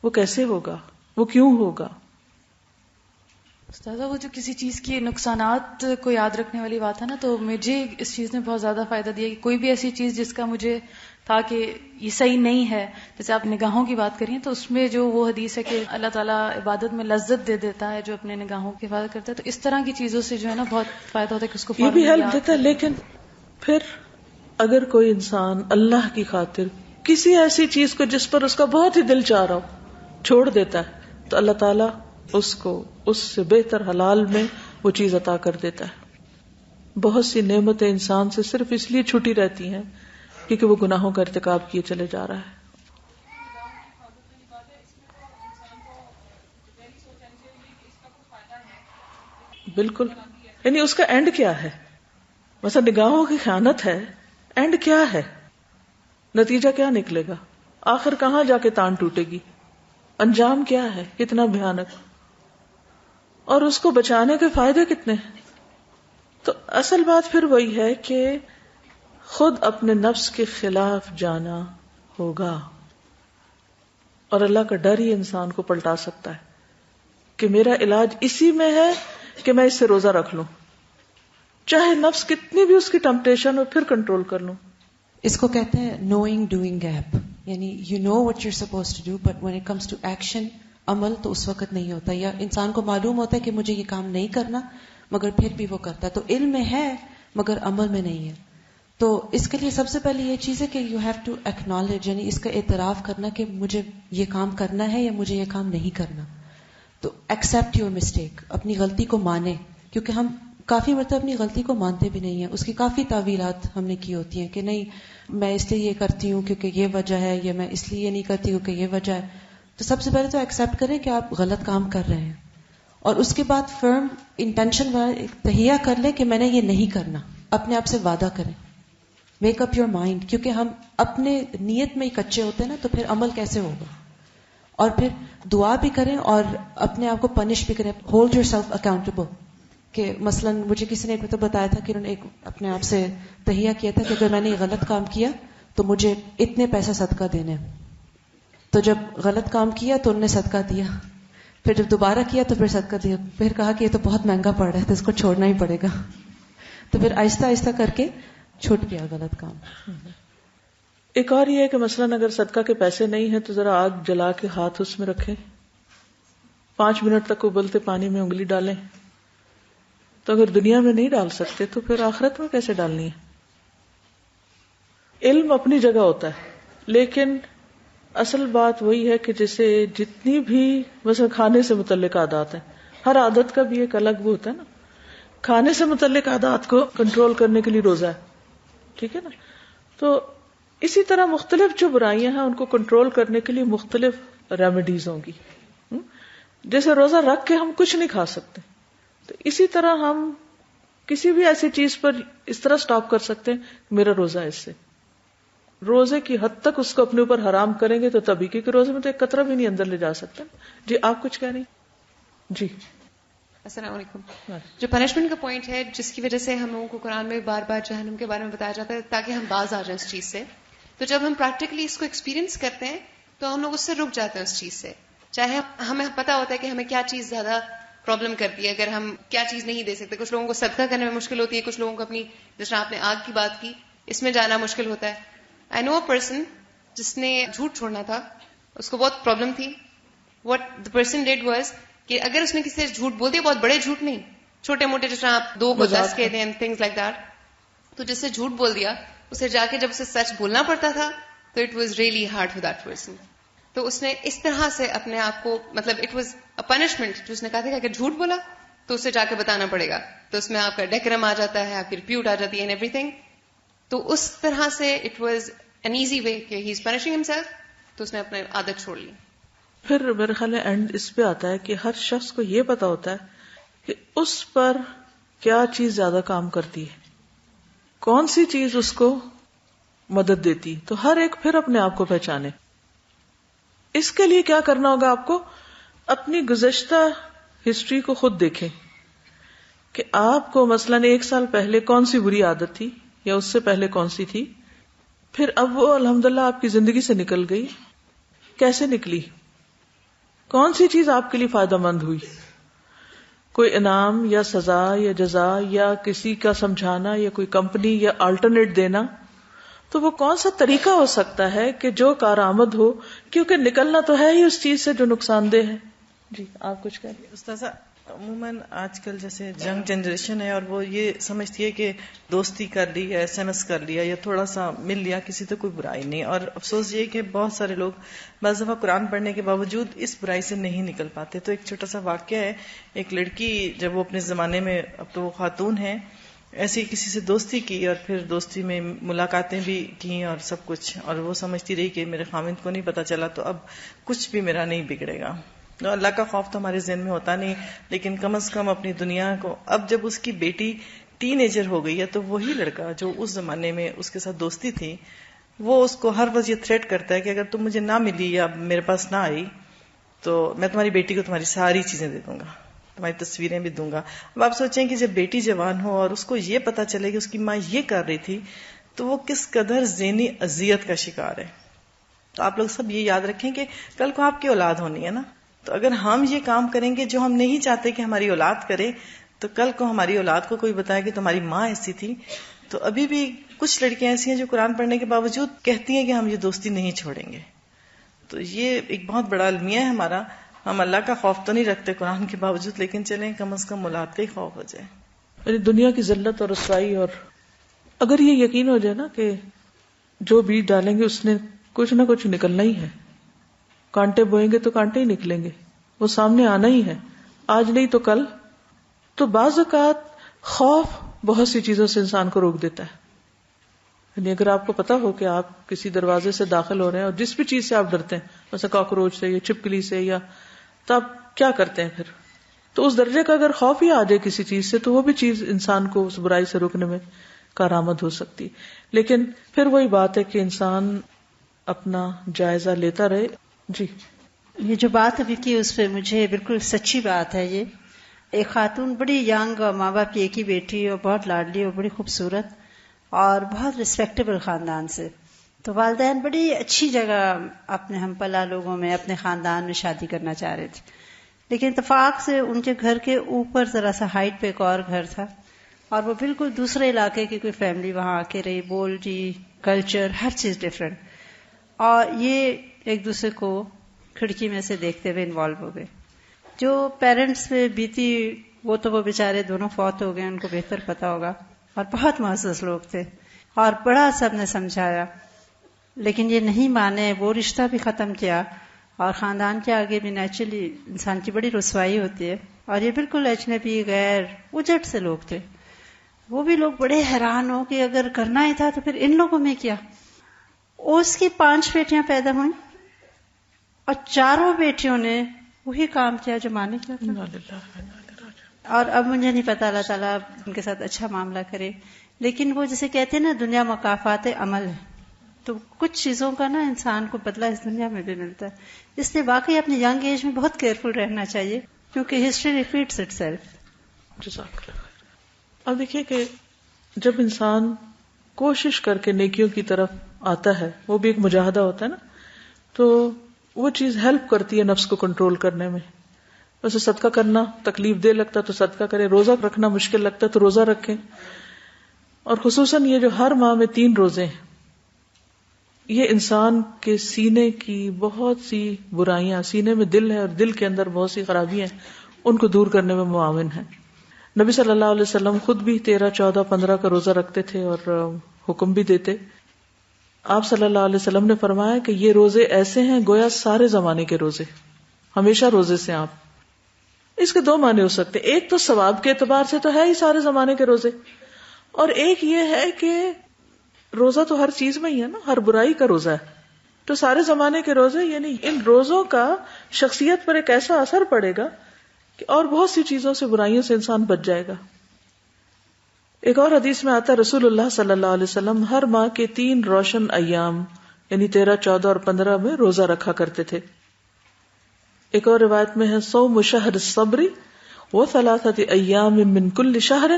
Speaker 1: وہ کیسے ہوگا؟ وہ کیوں ہوگا؟
Speaker 6: استاذہ، وہ جو کسی چیز کے نقصانات کو یاد رکھنے والی بات ہے نا، تو مجھے اس چیز نے بہت زیادہ فائدہ دیا کہ کوئی بھی ایسی چیز جس کا مجھے تھا کہ یہ صحیح نہیں ہے، جیسے آپ نگاہوں کی بات کریں تو اس میں جو وہ حدیث ہے کہ اللہ تعالیٰ عبادت میں لذت دے دیتا ہے جو اپنے نگاہوں کی حفاظت کرتا ہے، تو اس طرح کی چیزوں سے جو ہے نا بہت فائدہ ہوتا ہے کہ اس کو
Speaker 1: یہ بھی ہیلپ دیتا ہے۔ لیکن پھر اگر کوئی انسان اللہ کی خاطر کسی ایسی چیز کو جس پر اس کا بہت ہی دل چاہ رہا ہو چھوڑ دیتا ہے تو اللہ تعالیٰ اس کو اس سے بہتر حلال میں وہ چیز عطا کر دیتا ہے۔ بہت سی نعمتیں انسان سے صرف اس لیے چھوٹی رہتی ہیں کیونکہ وہ گناہوں کا ارتکاب کیے چلے جا رہا ہے۔ بالکل، یعنی اس کا اینڈ کیا ہے؟ مثلا نگاہوں کی خیانت ہے، اینڈ کیا ہے؟ نتیجہ کیا نکلے گا؟ آخر کہاں جا کے تان ٹوٹے گی؟ انجام کیا ہے؟ کتنا بھیانک، اور اس کو بچانے کے فائدے کتنے ہیں؟ تو اصل بات پھر وہی ہے کہ خود اپنے نفس کے خلاف جانا ہوگا، اور اللہ کا ڈر ہی انسان کو پلٹا سکتا ہے کہ میرا علاج اسی میں ہے کہ میں اس سے روزہ رکھ لوں، چاہے نفس کتنی بھی اس کی ٹمپٹیشن ہو، پھر کنٹرول کر لوں۔
Speaker 7: اس کو کہتے ہیں نوئنگ ڈوئنگ گیپ، یعنی you know what you are supposed to do but when it comes to action, عمل تو اس وقت نہیں ہوتا، یا انسان کو معلوم ہوتا ہے کہ مجھے یہ کام نہیں کرنا مگر پھر بھی وہ کرتا ہے، تو علم میں ہے مگر عمل میں نہیں ہے۔ تو اس کے لیے سب سے پہلے یہ چیز ہے کہ یو ہیو ٹو ایکنالج، یعنی اس کا اعتراف کرنا کہ مجھے یہ کام کرنا ہے یا مجھے یہ کام نہیں کرنا۔ تو ایکسپٹ یور مسٹیک، اپنی غلطی کو مانے، کیونکہ ہم کافی مرتبہ اپنی غلطی کو مانتے بھی نہیں ہیں، اس کی کافی تعویلات ہم نے کی ہوتی ہیں کہ نہیں میں اس لیے یہ کرتی ہوں کیونکہ یہ وجہ ہے، یا میں اس لیے یہ نہیں کرتی کیونکہ یہ وجہ ہے۔ تو سب سے پہلے تو ایکسپٹ کریں کہ آپ غلط کام کر رہے ہیں، اور اس کے بعد فرم انٹینشن والا تہیہ کر لیں کہ میں نے یہ نہیں کرنا، اپنے آپ سے وعدہ کریں، میک اپ یور مائنڈ، کیونکہ ہم اپنے نیت میں ہی کچے ہوتے ہیں نا، تو پھر عمل کیسے ہوگا؟ اور پھر دعا بھی کریں اور اپنے آپ کو پنش بھی کریں، ہولڈ یور سیلف اکاؤنٹیبل، کہ مثلا مجھے کسی نے ایک تو بتایا تھا کہ انہوں نے ایک اپنے آپ سے تہیہ کیا تھا کہ اگر میں نے یہ غلط کام کیا تو مجھے اتنے پیسے صدقہ دینے، تو جب غلط کام کیا تو انہوں نے صدقہ دیا، پھر جب دوبارہ کیا تو پھر صدقہ دیا، پھر کہا کہ یہ تو بہت مہنگا پڑ رہا ہے تو اس کو چھوڑنا ہی پڑے گا، تو پھر آہستہ آہستہ کر کے چھوٹ گیا غلط کام۔
Speaker 1: ایک اور یہ ہے کہ مثلاً اگر صدقہ کے پیسے نہیں ہیں تو ذرا آگ جلا کے ہاتھ اس میں رکھیں، 5 منٹ تک ابلتے پانی میں انگلی ڈالیں، تو اگر دنیا میں نہیں ڈال سکتے تو پھر آخرت میں کیسے ڈالنی ہے؟ علم اپنی جگہ ہوتا ہے، لیکن اصل بات وہی ہے کہ جیسے جتنی بھی مثلا کھانے سے متعلق عادات ہیں، ہر عادت کا بھی ایک الگ وہ ہوتا ہے نا، کھانے سے متعلق عادات کو کنٹرول کرنے کے لیے روزہ ہے، ٹھیک ہے نا؟ تو اسی طرح مختلف جو برائیاں ہیں ان کو کنٹرول کرنے کے لیے مختلف ریمیڈیز ہوں گی۔ جیسے روزہ رکھ کے ہم کچھ نہیں کھا سکتے، تو اسی طرح ہم کسی بھی ایسی چیز پر اس طرح سٹاپ کر سکتے ہیں، میرا روزہ ہے، اس سے روزے کی حد تک اس کو اپنے اوپر حرام کریں گے تو تبھی، کیونکہ روزے میں تو ایک قطرہ بھی نہیں اندر لے جا سکتے۔ جی آپ کچھ کہہ رہی؟ جی
Speaker 8: السلام علیکم۔ جو پنشمنٹ کا پوائنٹ ہے جس کی وجہ سے ہم لوگوں کو قرآن میں بار بار جہنم کے بارے میں بتایا جاتا ہے تاکہ ہم باز آ جائیں اس چیز سے، تو جب ہم پریکٹیکلی اس کو ایکسپیرینس کرتے ہیں تو ہم لوگ اس سے رک جاتے ہیں اس چیز سے، چاہے ہمیں پتا ہوتا ہے کہ ہمیں کیا چیز زیادہ پرابلم کرتی ہے اگر ہم کیا چیز نہیں دے سکتے. کچھ لوگوں کو صدقہ کرنے میں مشکل ہوتی ہے, کچھ لوگوں کو اپنی, جس طرح آپ نے آگ کی بات کی, اس میں جانا مشکل ہوتا ہے. آئی نو اے پرسن جس نے جھوٹ چھوڑنا تھا, اس کو بہت پرابلم تھی. What the person did was کہ اگر اس نے کسی سے جھوٹ بول دیا, بہت بڑے جھوٹ نہیں, چھوٹے موٹے جس طرح آپ 2 کو 10 کہتے ہیں, تھنگز لائک دیٹ, تو جس سے جھوٹ بول دیا اسے جا کے جب اسے سچ بولنا پڑتا تھا تو it was really hard for that person. تو اس نے اس طرح سے اپنے آپ کو, مطلب اٹ واز اے پنشمنٹ, جو اس نے کہا تھا کہ اگر جھوٹ بولا تو اسے جا کے بتانا پڑے گا, تو اس میں آپ کا ڈیکرم آ جاتا ہے, آپ کی ریپیوٹ آ جاتی ہے, ایوری تھنگ. تو اس طرح سے it was an easy way کہ ہی از پنشنگ ہمسیلف, تو اس نے اپنے عادت چھوڑ لی.
Speaker 1: پھر میرے خیال ہے اینڈ اس پہ آتا ہے کہ ہر شخص کو یہ پتا ہوتا ہے کہ اس پر کیا چیز زیادہ کام کرتی ہے, کون سی چیز اس کو مدد دیتی. تو ہر ایک پھر اپنے آپ کو پہچانے. اس کے لیے کیا کرنا ہوگا آپ کو, اپنی گزشتہ ہسٹری کو خود دیکھیں کہ آپ کو مثلاً 1 سال پہلے کون سی بری عادت تھی یا اس سے پہلے کون سی تھی, پھر اب وہ الحمدللہ آپ کی زندگی سے نکل گئی, کیسے نکلی, کون سی چیز آپ کے لیے فائدہ مند ہوئی, کوئی انعام یا سزا یا جزا یا کسی کا سمجھانا یا کوئی کمپنی یا آلٹرنیٹ دینا. تو وہ کون سا طریقہ ہو سکتا ہے کہ جو کارآمد ہو, کیونکہ نکلنا تو ہے ہی اس چیز سے جو نقصان دہ ہے. جی آپ کچھ کہیں.
Speaker 9: استاذہ, عموماً آج کل جیسے ینگ جنریشن ہے اور وہ یہ سمجھتی ہے کہ دوستی کر لی یا SMS کر لیا یا تھوڑا سا مل لیا کسی تو کوئی برائی نہیں, اور افسوس یہ کہ بہت سارے لوگ بعض دفعہ قرآن پڑھنے کے باوجود اس برائی سے نہیں نکل پاتے. تو ایک چھوٹا سا واقعہ ہے, ایک لڑکی جب وہ اپنے زمانے میں, اب تو وہ خاتون ہے, ایسی کسی سے دوستی کی اور پھر دوستی میں ملاقاتیں بھی کی اور سب کچھ, اور وہ سمجھتی رہی کہ میرے خاوند کو نہیں پتا چلا تو اب کچھ بھی میرا نہیں بگڑے گا. اللہ کا خوف تو ہمارے ذہن میں ہوتا نہیں, لیکن کم از کم اپنی دنیا کو. اب جب اس کی بیٹی ٹین ایجر ہو گئی ہے تو وہی لڑکا جو اس زمانے میں اس کے ساتھ دوستی تھی, وہ اس کو ہر وقت یہ تھریٹ کرتا ہے کہ اگر تم مجھے نہ ملی یا میرے پاس نہ آئی تو میں تمہاری بیٹی کو تمہاری ساری چیزیں دے دوں گا, تمہاری تصویریں بھی دوں گا. اب آپ سوچیں کہ جب بیٹی جوان ہو اور اس کو یہ پتا چلے کہ اس کی ماں یہ کر رہی تھی تو وہ کس قدر ذہنی اذیت کا شکار ہے. تو آپ لوگ سب یہ یاد رکھیں کہ کل کو آپ کی اولاد ہونی ہے نا, تو اگر ہم یہ کام کریں گے جو ہم نہیں چاہتے کہ ہماری اولاد کرے, تو کل کو ہماری اولاد کو کوئی بتائے کہ تمہاری ماں ایسی تھی. تو ابھی بھی کچھ لڑکیاں ایسی ہیں جو قرآن پڑھنے کے باوجود کہتی ہیں کہ ہم یہ دوستی نہیں چھوڑیں گے. تو یہ ایک بہت بڑا المیہ ہے ہمارا. ہم اللہ کا خوف تو نہیں رکھتے قرآن کے باوجود, لیکن چلیں کم از کم اولاد کا ہی خوف ہو جائے.
Speaker 1: یعنی دنیا کی ذلت اور رسوائی, اور اگر یہ یقین ہو جائے نا کہ جو بیج ڈالیں گے اس نے کچھ نہ کچھ نکلنا ہی ہے, کانٹے بوئیں گے تو کانٹے ہی نکلیں گے, وہ سامنے آنا ہی ہے, آج نہیں تو کل. تو بعض اوقات خوف بہت سی چیزوں سے انسان کو روک دیتا ہے. یعنی اگر آپ کو پتا ہو کہ آپ کسی دروازے سے داخل ہو رہے ہیں اور جس بھی چیز سے آپ ڈرتے ہیں, جیسے کاکروچ سے یا چھپکلی سے, یا تو آپ کیا کرتے ہیں پھر؟ تو اس درجے کا اگر خوف ہی آ جائے کسی چیز سے تو وہ بھی چیز انسان کو اس برائی سے روکنے میں کارآمد ہو سکتی. لیکن پھر وہی بات ہے کہ انسان اپنا جائزہ لیتا رہے. جی,
Speaker 10: یہ جو بات ابھی کی اس پہ مجھے بالکل سچی بات ہے. یہ ایک خاتون بڑی ینگ, ماں باپ کی ایک ہی بیٹی اور بہت لاڈلی اور بڑی خوبصورت اور بہت ریسپیکٹیبل خاندان سے. تو والدین بڑی اچھی جگہ اپنے ہم پلا لوگوں میں اپنے خاندان میں شادی کرنا چاہ رہے تھے, لیکن اتفاق سے ان کے گھر کے اوپر ذرا سا ہائٹ پہ ایک اور گھر تھا اور وہ بالکل دوسرے علاقے کی کوئی فیملی وہاں آ کے رہی, بول جی کلچر ہر چیز ڈفرینٹ, اور یہ ایک دوسرے کو کھڑکی میں سے دیکھتے ہوئے انوالو ہو گئے. جو پیرنٹس پہ بیتی وہ تو وہ بیچارے دونوں فوت ہو گئے, ان کو بہتر پتا ہوگا, اور بہت معزز لوگ تھے اور بڑا سب نے سمجھایا, لیکن یہ نہیں مانے. وہ رشتہ بھی ختم کیا اور خاندان کے آگے بھی نیچرلی انسان کی بڑی رسوائی ہوتی ہے. اور یہ بالکل اجنبی غیر اجٹ سے لوگ تھے. وہ بھی لوگ بڑے حیران ہو کہ اگر کرنا ہی تھا تو پھر ان لوگوں میں کیا. اس کی 5 بیٹیاں پیدا ہوئیں اور 4 بیٹیوں نے وہی کام کیا جو ماں نے کیا تھا. اور اب مجھے نہیں پتا, اللہ تعالیٰ ان کے ساتھ اچھا معاملہ کرے, لیکن وہ جسے کہتے ہیں نا دنیا مکافات عمل ہے, تو کچھ چیزوں کا نا انسان کو بدلہ اس دنیا میں بھی ملتا ہے. اس لیے واقعی اپنی ینگ ایج میں بہت کیئرفل رہنا چاہیے, کیونکہ ہسٹری ریپیٹس اٹ سیلف.
Speaker 1: جزاک اللہ خیر. اب دیکھیے کہ جب انسان کوشش کر کے نیکیوں کی طرف آتا ہے, وہ بھی ایک مجاہدہ ہوتا ہے نا, تو وہ چیز ہیلپ کرتی ہے نفس کو کنٹرول کرنے میں. ویسے صدقہ کرنا تکلیف دہ لگتا تو صدقہ کریں، روزہ رکھنا مشکل لگتا تو روزہ رکھیں. اور خصوصاً یہ جو ہر ماہ میں 3 روزے ہیں، یہ انسان کے سینے کی بہت سی برائیاں، سینے میں دل ہے اور دل کے اندر بہت سی خرابیاں ہیں، ان کو دور کرنے میں معاون ہے. نبی صلی اللہ علیہ وسلم خود بھی 13, 14, 15 کا روزہ رکھتے تھے اور حکم بھی دیتے. آپ صلی اللہ علیہ وسلم نے فرمایا کہ یہ روزے ایسے ہیں گویا سارے زمانے کے روزے، ہمیشہ روزے سے آپ. اس کے 2 معنی ہو سکتے، ایک تو ثواب کے اعتبار سے تو ہے ہی سارے زمانے کے روزے، اور ایک یہ ہے کہ روزہ تو ہر چیز میں ہی ہے نا، ہر برائی کا روزہ ہے. تو سارے زمانے کے روزے، یعنی ان روزوں کا شخصیت پر ایک ایسا اثر پڑے گا کہ اور بہت سی چیزوں سے، برائیوں سے انسان بچ جائے گا. ایک اور حدیث میں آتا ہے رسول اللہ صلی اللہ علیہ وسلم ہر ماہ کے 3 روشن ایام یعنی 13, 14 اور 15 میں روزہ رکھا کرتے تھے. ایک اور روایت میں ہے صوم شہر الصبر و3 ایام من کل شہر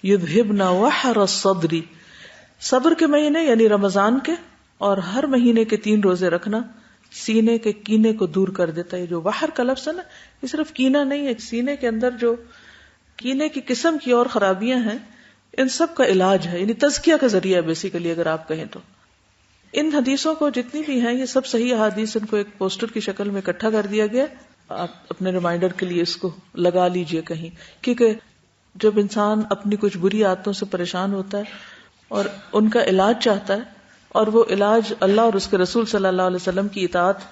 Speaker 1: یذہبن وحر الصدر. صبر کے مہینے یعنی رمضان کے اور ہر مہینے کے 3 روزے رکھنا سینے کے کینے کو دور کر دیتا ہے. جو وحر کا لفظ ہے نا، یہ صرف کینہ نہیں ہے، سینے کے اندر جو کینے کی قسم کی اور خرابیاں ہیں ان سب کا علاج ہے، یعنی تزکیہ کا ذریعہ ہے بیسیکلی اگر آپ کہیں تو. ان حدیثوں کو جتنی بھی ہیں یہ سب صحیح احادیث، ان کو ایک پوسٹر کی شکل میں اکٹھا کر دیا گیا. آپ اپنے ریمائنڈر کے لیے اس کو لگا لیجئے کہیں، کیونکہ جب انسان اپنی کچھ بری عادتوں سے پریشان ہوتا ہے اور ان کا علاج چاہتا ہے اور وہ علاج اللہ اور اس کے رسول صلی اللہ علیہ وسلم کی اطاعت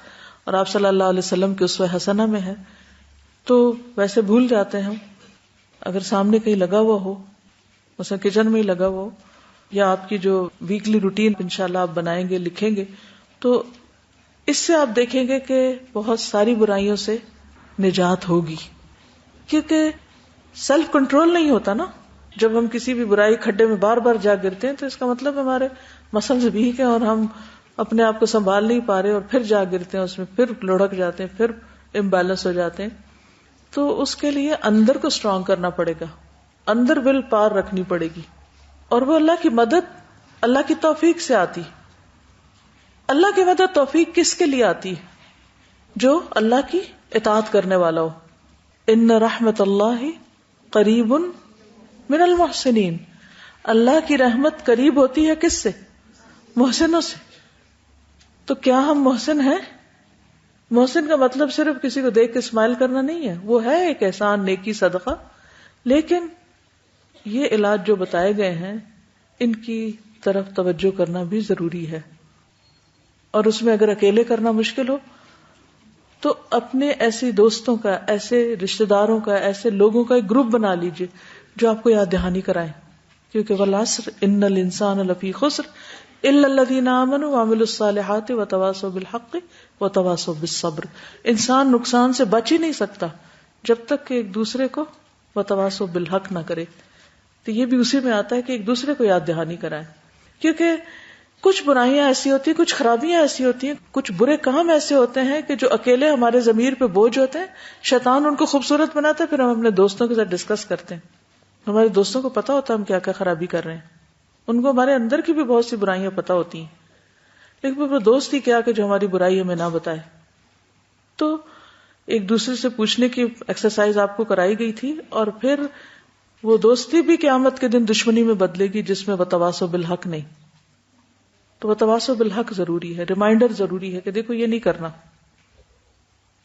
Speaker 1: اور آپ صلی اللہ علیہ وسلم کے اسوہ حسنہ میں ہے، تو ویسے بھول جاتے ہیں. اگر سامنے کہیں لگا ہوا ہو، مثلا کچن میں ہی لگا ہوا ہو، یا آپ کی جو ویکلی روٹین انشاءاللہ آپ بنائیں گے، لکھیں گے، تو اس سے آپ دیکھیں گے کہ بہت ساری برائیوں سے نجات ہوگی. کیونکہ سیلف کنٹرول نہیں ہوتا نا، جب ہم کسی بھی برائی کھڈے میں بار بار جا گرتے ہیں تو اس کا مطلب ہمارے مسلز ویک ہیں اور ہم اپنے آپ کو سنبھال نہیں پا رہے اور پھر جا گرتے ہیں اس میں، پھر لڑک جاتے ہیں، پھر امبیلنس ہو جاتے ہیں. تو اس کے لیے اندر کو اسٹرانگ کرنا پڑے گا، اندر ول پار رکھنی پڑے گی، اور وہ اللہ کی مدد، اللہ کی توفیق سے آتی. اللہ کی مدد توفیق کس کے لیے آتی؟ جو اللہ کی اطاعت کرنے والا ہو. ان رحمت اللہ قریب من المحسنین. اللہ کی رحمت قریب ہوتی ہے کس سے؟ محسنوں سے. تو کیا ہم محسن ہیں؟ محسن کا مطلب صرف کسی کو دیکھ کے اسمائل کرنا نہیں ہے، وہ ہے ایک احسان، نیکی، صدقہ، لیکن یہ علاج جو بتائے گئے ہیں ان کی طرف توجہ کرنا بھی ضروری ہے. اور اس میں اگر اکیلے کرنا مشکل ہو تو اپنے ایسے دوستوں کا، ایسے رشتہ داروں کا، ایسے لوگوں کا ایک گروپ بنا لیجئے جو آپ کو یاد دہانی کرائیں. کیونکہ والعصر ان الانسان لفی خسر الا الذین آمنوا وعملوا الصالحات وتواصوا بالحق وتواصوا بالصبر. انسان نقصان سے بچ ہی نہیں سکتا جب تک کہ ایک دوسرے کو وتواصوا بالحق نہ کرے. تو یہ بھی اسی میں آتا ہے کہ ایک دوسرے کو یاد دہانی کرائیں. کیونکہ کچھ برائیاں ایسی ہوتی ہیں، کچھ خرابیاں ایسی ہوتی ہیں، کچھ برے کام ایسے ہوتے ہیں کہ جو اکیلے ہمارے ضمیر پہ بوجھ ہوتے ہیں، شیطان ان کو خوبصورت بناتا ہے، پھر ہم اپنے دوستوں کے ساتھ ڈسکس کرتے ہیں. ہمارے دوستوں کو پتا ہوتا ہے ہم کیا کیا خرابی کر رہے ہیں، ان کو ہمارے اندر کی بھی بہت سی برائیاں پتا ہوتی ہیں، لیکن وہ دوست ہی کیا کہ جو ہماری برائی ہمیں نہ بتائے. تو ایک دوسرے سے پوچھنے کی ایکسرسائز آپ کو کرائی گئی تھی، اور پھر وہ دوستی بھی قیامت کے دن دشمنی میں بدلے گی جس میں وتواصوا بالحق نہیں. تو وتواصوا بالحق ضروری ہے، ریمائنڈر ضروری ہے کہ دیکھو یہ نہیں کرنا.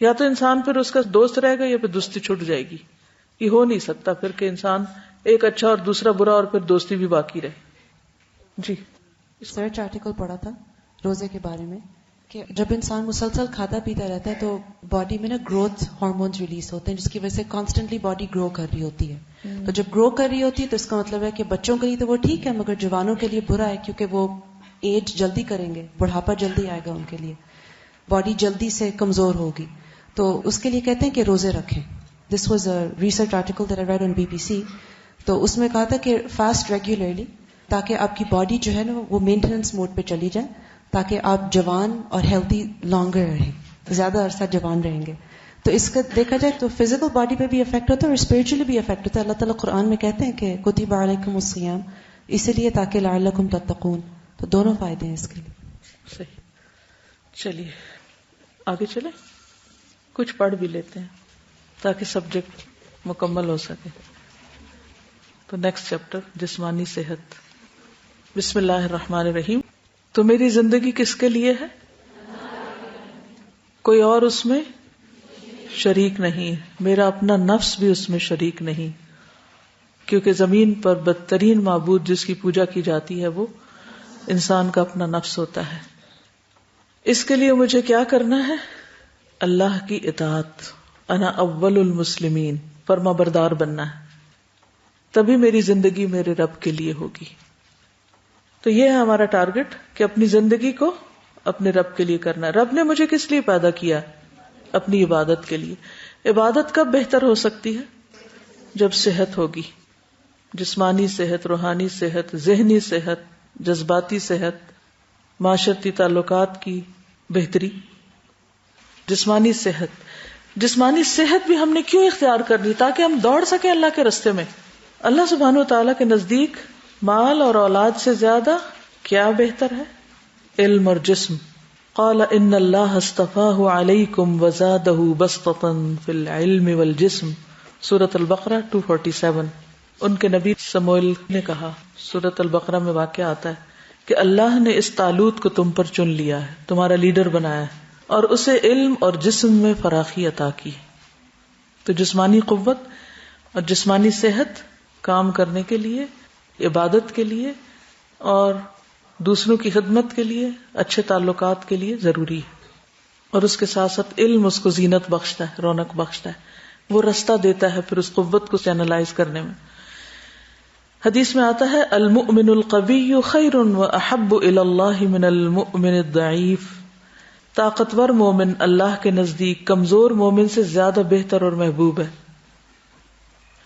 Speaker 1: یا تو انسان پھر اس کا دوست رہے گا یا پھر دوستی چھٹ جائے گی. یہ ہو نہیں سکتا پھر کہ انسان ایک اچھا اور دوسرا برا اور پھر دوستی بھی باقی رہے. جی
Speaker 7: ریسرچ آرٹیکل پڑھا تھا روزے کے بارے میں کہ جب انسان مسلسل کھاتا پیتا رہتا ہے تو باڈی میں نا گروتھ ہارمونز ریلیز ہوتے ہیں جس کی وجہ سے کانسٹنٹلی باڈی گرو کر رہی ہوتی ہے. تو جب گرو کر رہی ہوتی ہے تو اس کا مطلب ہے کہ بچوں کے لیے تو وہ ٹھیک ہے مگر جوانوں کے لیے برا ہے، کیونکہ وہ ایج جلدی کریں گے، بڑھاپا جلدی آئے گا، ان کے لیے باڈی جلدی سے کمزور ہوگی. تو اس کے لیے کہتے ہیں کہ روزے رکھیں. This was a research article that I read on BBC. تو اس میں کہا تھا کہ فاسٹ ریگولرلی تاکہ آپ کی باڈی جو ہے نا وہ مینٹیننس موڈ پہ چلی جائے، تاکہ آپ جوان اور ہیلتھی لانگر رہیں، زیادہ عرصہ جوان رہیں گے. تو اس کا دیکھا جائے تو فزیکل باڈی پہ بھی افیکٹ ہوتا ہے اور اسپرچولی بھی افیکٹ ہوتا ہے. اللہ تعالیٰ قرآن میں کہتے ہیں کہ کتب علیکم الصیام، اس لیے تاکہ لعلکم تتقون. تو دونوں فائدے ہیں اس کے لیے.
Speaker 1: صحیح. چلیے آگے چلیں، کچھ پڑھ بھی لیتے ہیں. تاکہ سبجیکٹ مکمل ہو سکے. تو نیکسٹ چیپٹر جسمانی صحت. بسم اللہ الرحمن الرحیم. تو میری زندگی کس کے لیے ہے؟ کوئی اور اس میں شریک نہیں. میرا اپنا نفس بھی اس میں شریک نہیں، کیونکہ زمین پر بدترین معبود جس کی پوجا کی جاتی ہے وہ انسان کا اپنا نفس ہوتا ہے. اس کے لیے مجھے کیا کرنا ہے؟ اللہ کی اطاعت. انا اول المسلمین، فرما بردار بننا ہے. تبھی میری زندگی میرے رب کے لیے ہوگی. تو یہ ہے ہمارا ٹارگٹ کہ اپنی زندگی کو اپنے رب کے لیے کرنا ہے. رب نے مجھے کس لیے پیدا کیا؟ اپنی عبادت کے لیے. عبادت کب بہتر ہو سکتی ہے؟ جب صحت ہوگی، جسمانی صحت، روحانی صحت، ذہنی صحت، جذباتی صحت، معاشرتی تعلقات کی بہتری. جسمانی صحت بھی ہم نے کیوں اختیار کرنی؟ تاکہ ہم دوڑ سکیں اللہ کے رستے میں. اللہ سبحانہ و تعالیٰ کے نزدیک مال اور اولاد سے زیادہ کیا بہتر ہے؟ علم اور جسم. قال ان اللہ اصطفاہ علیکم وزادہ بسطۃ فی العلم والجسم، سورۃ البقرہ 247. ان کے نبی سموئیل نے کہا، سورۃ البقرہ میں واقعہ آتا ہے کہ اللہ نے اس طالوت کو تم پر چن لیا ہے، تمہارا لیڈر بنایا ہے، اور اسے علم اور جسم میں فراخی عطا کی. تو جسمانی قوت اور جسمانی صحت کام کرنے کے لیے، عبادت کے لیے اور دوسروں کی خدمت کے لیے، اچھے تعلقات کے لیے ضروری ہے. اور اس کے ساتھ ساتھ علم اس کو زینت بخشتا ہے، رونق بخشتا ہے، وہ رستہ دیتا ہے پھر اس قوت کو چینلائز کرنے میں. حدیث میں آتا ہے المؤمن القوی خیر واحب الی اللہ من المؤمن الضعیف. طاقتور مومن اللہ کے نزدیک کمزور مومن سے زیادہ بہتر اور محبوب ہے.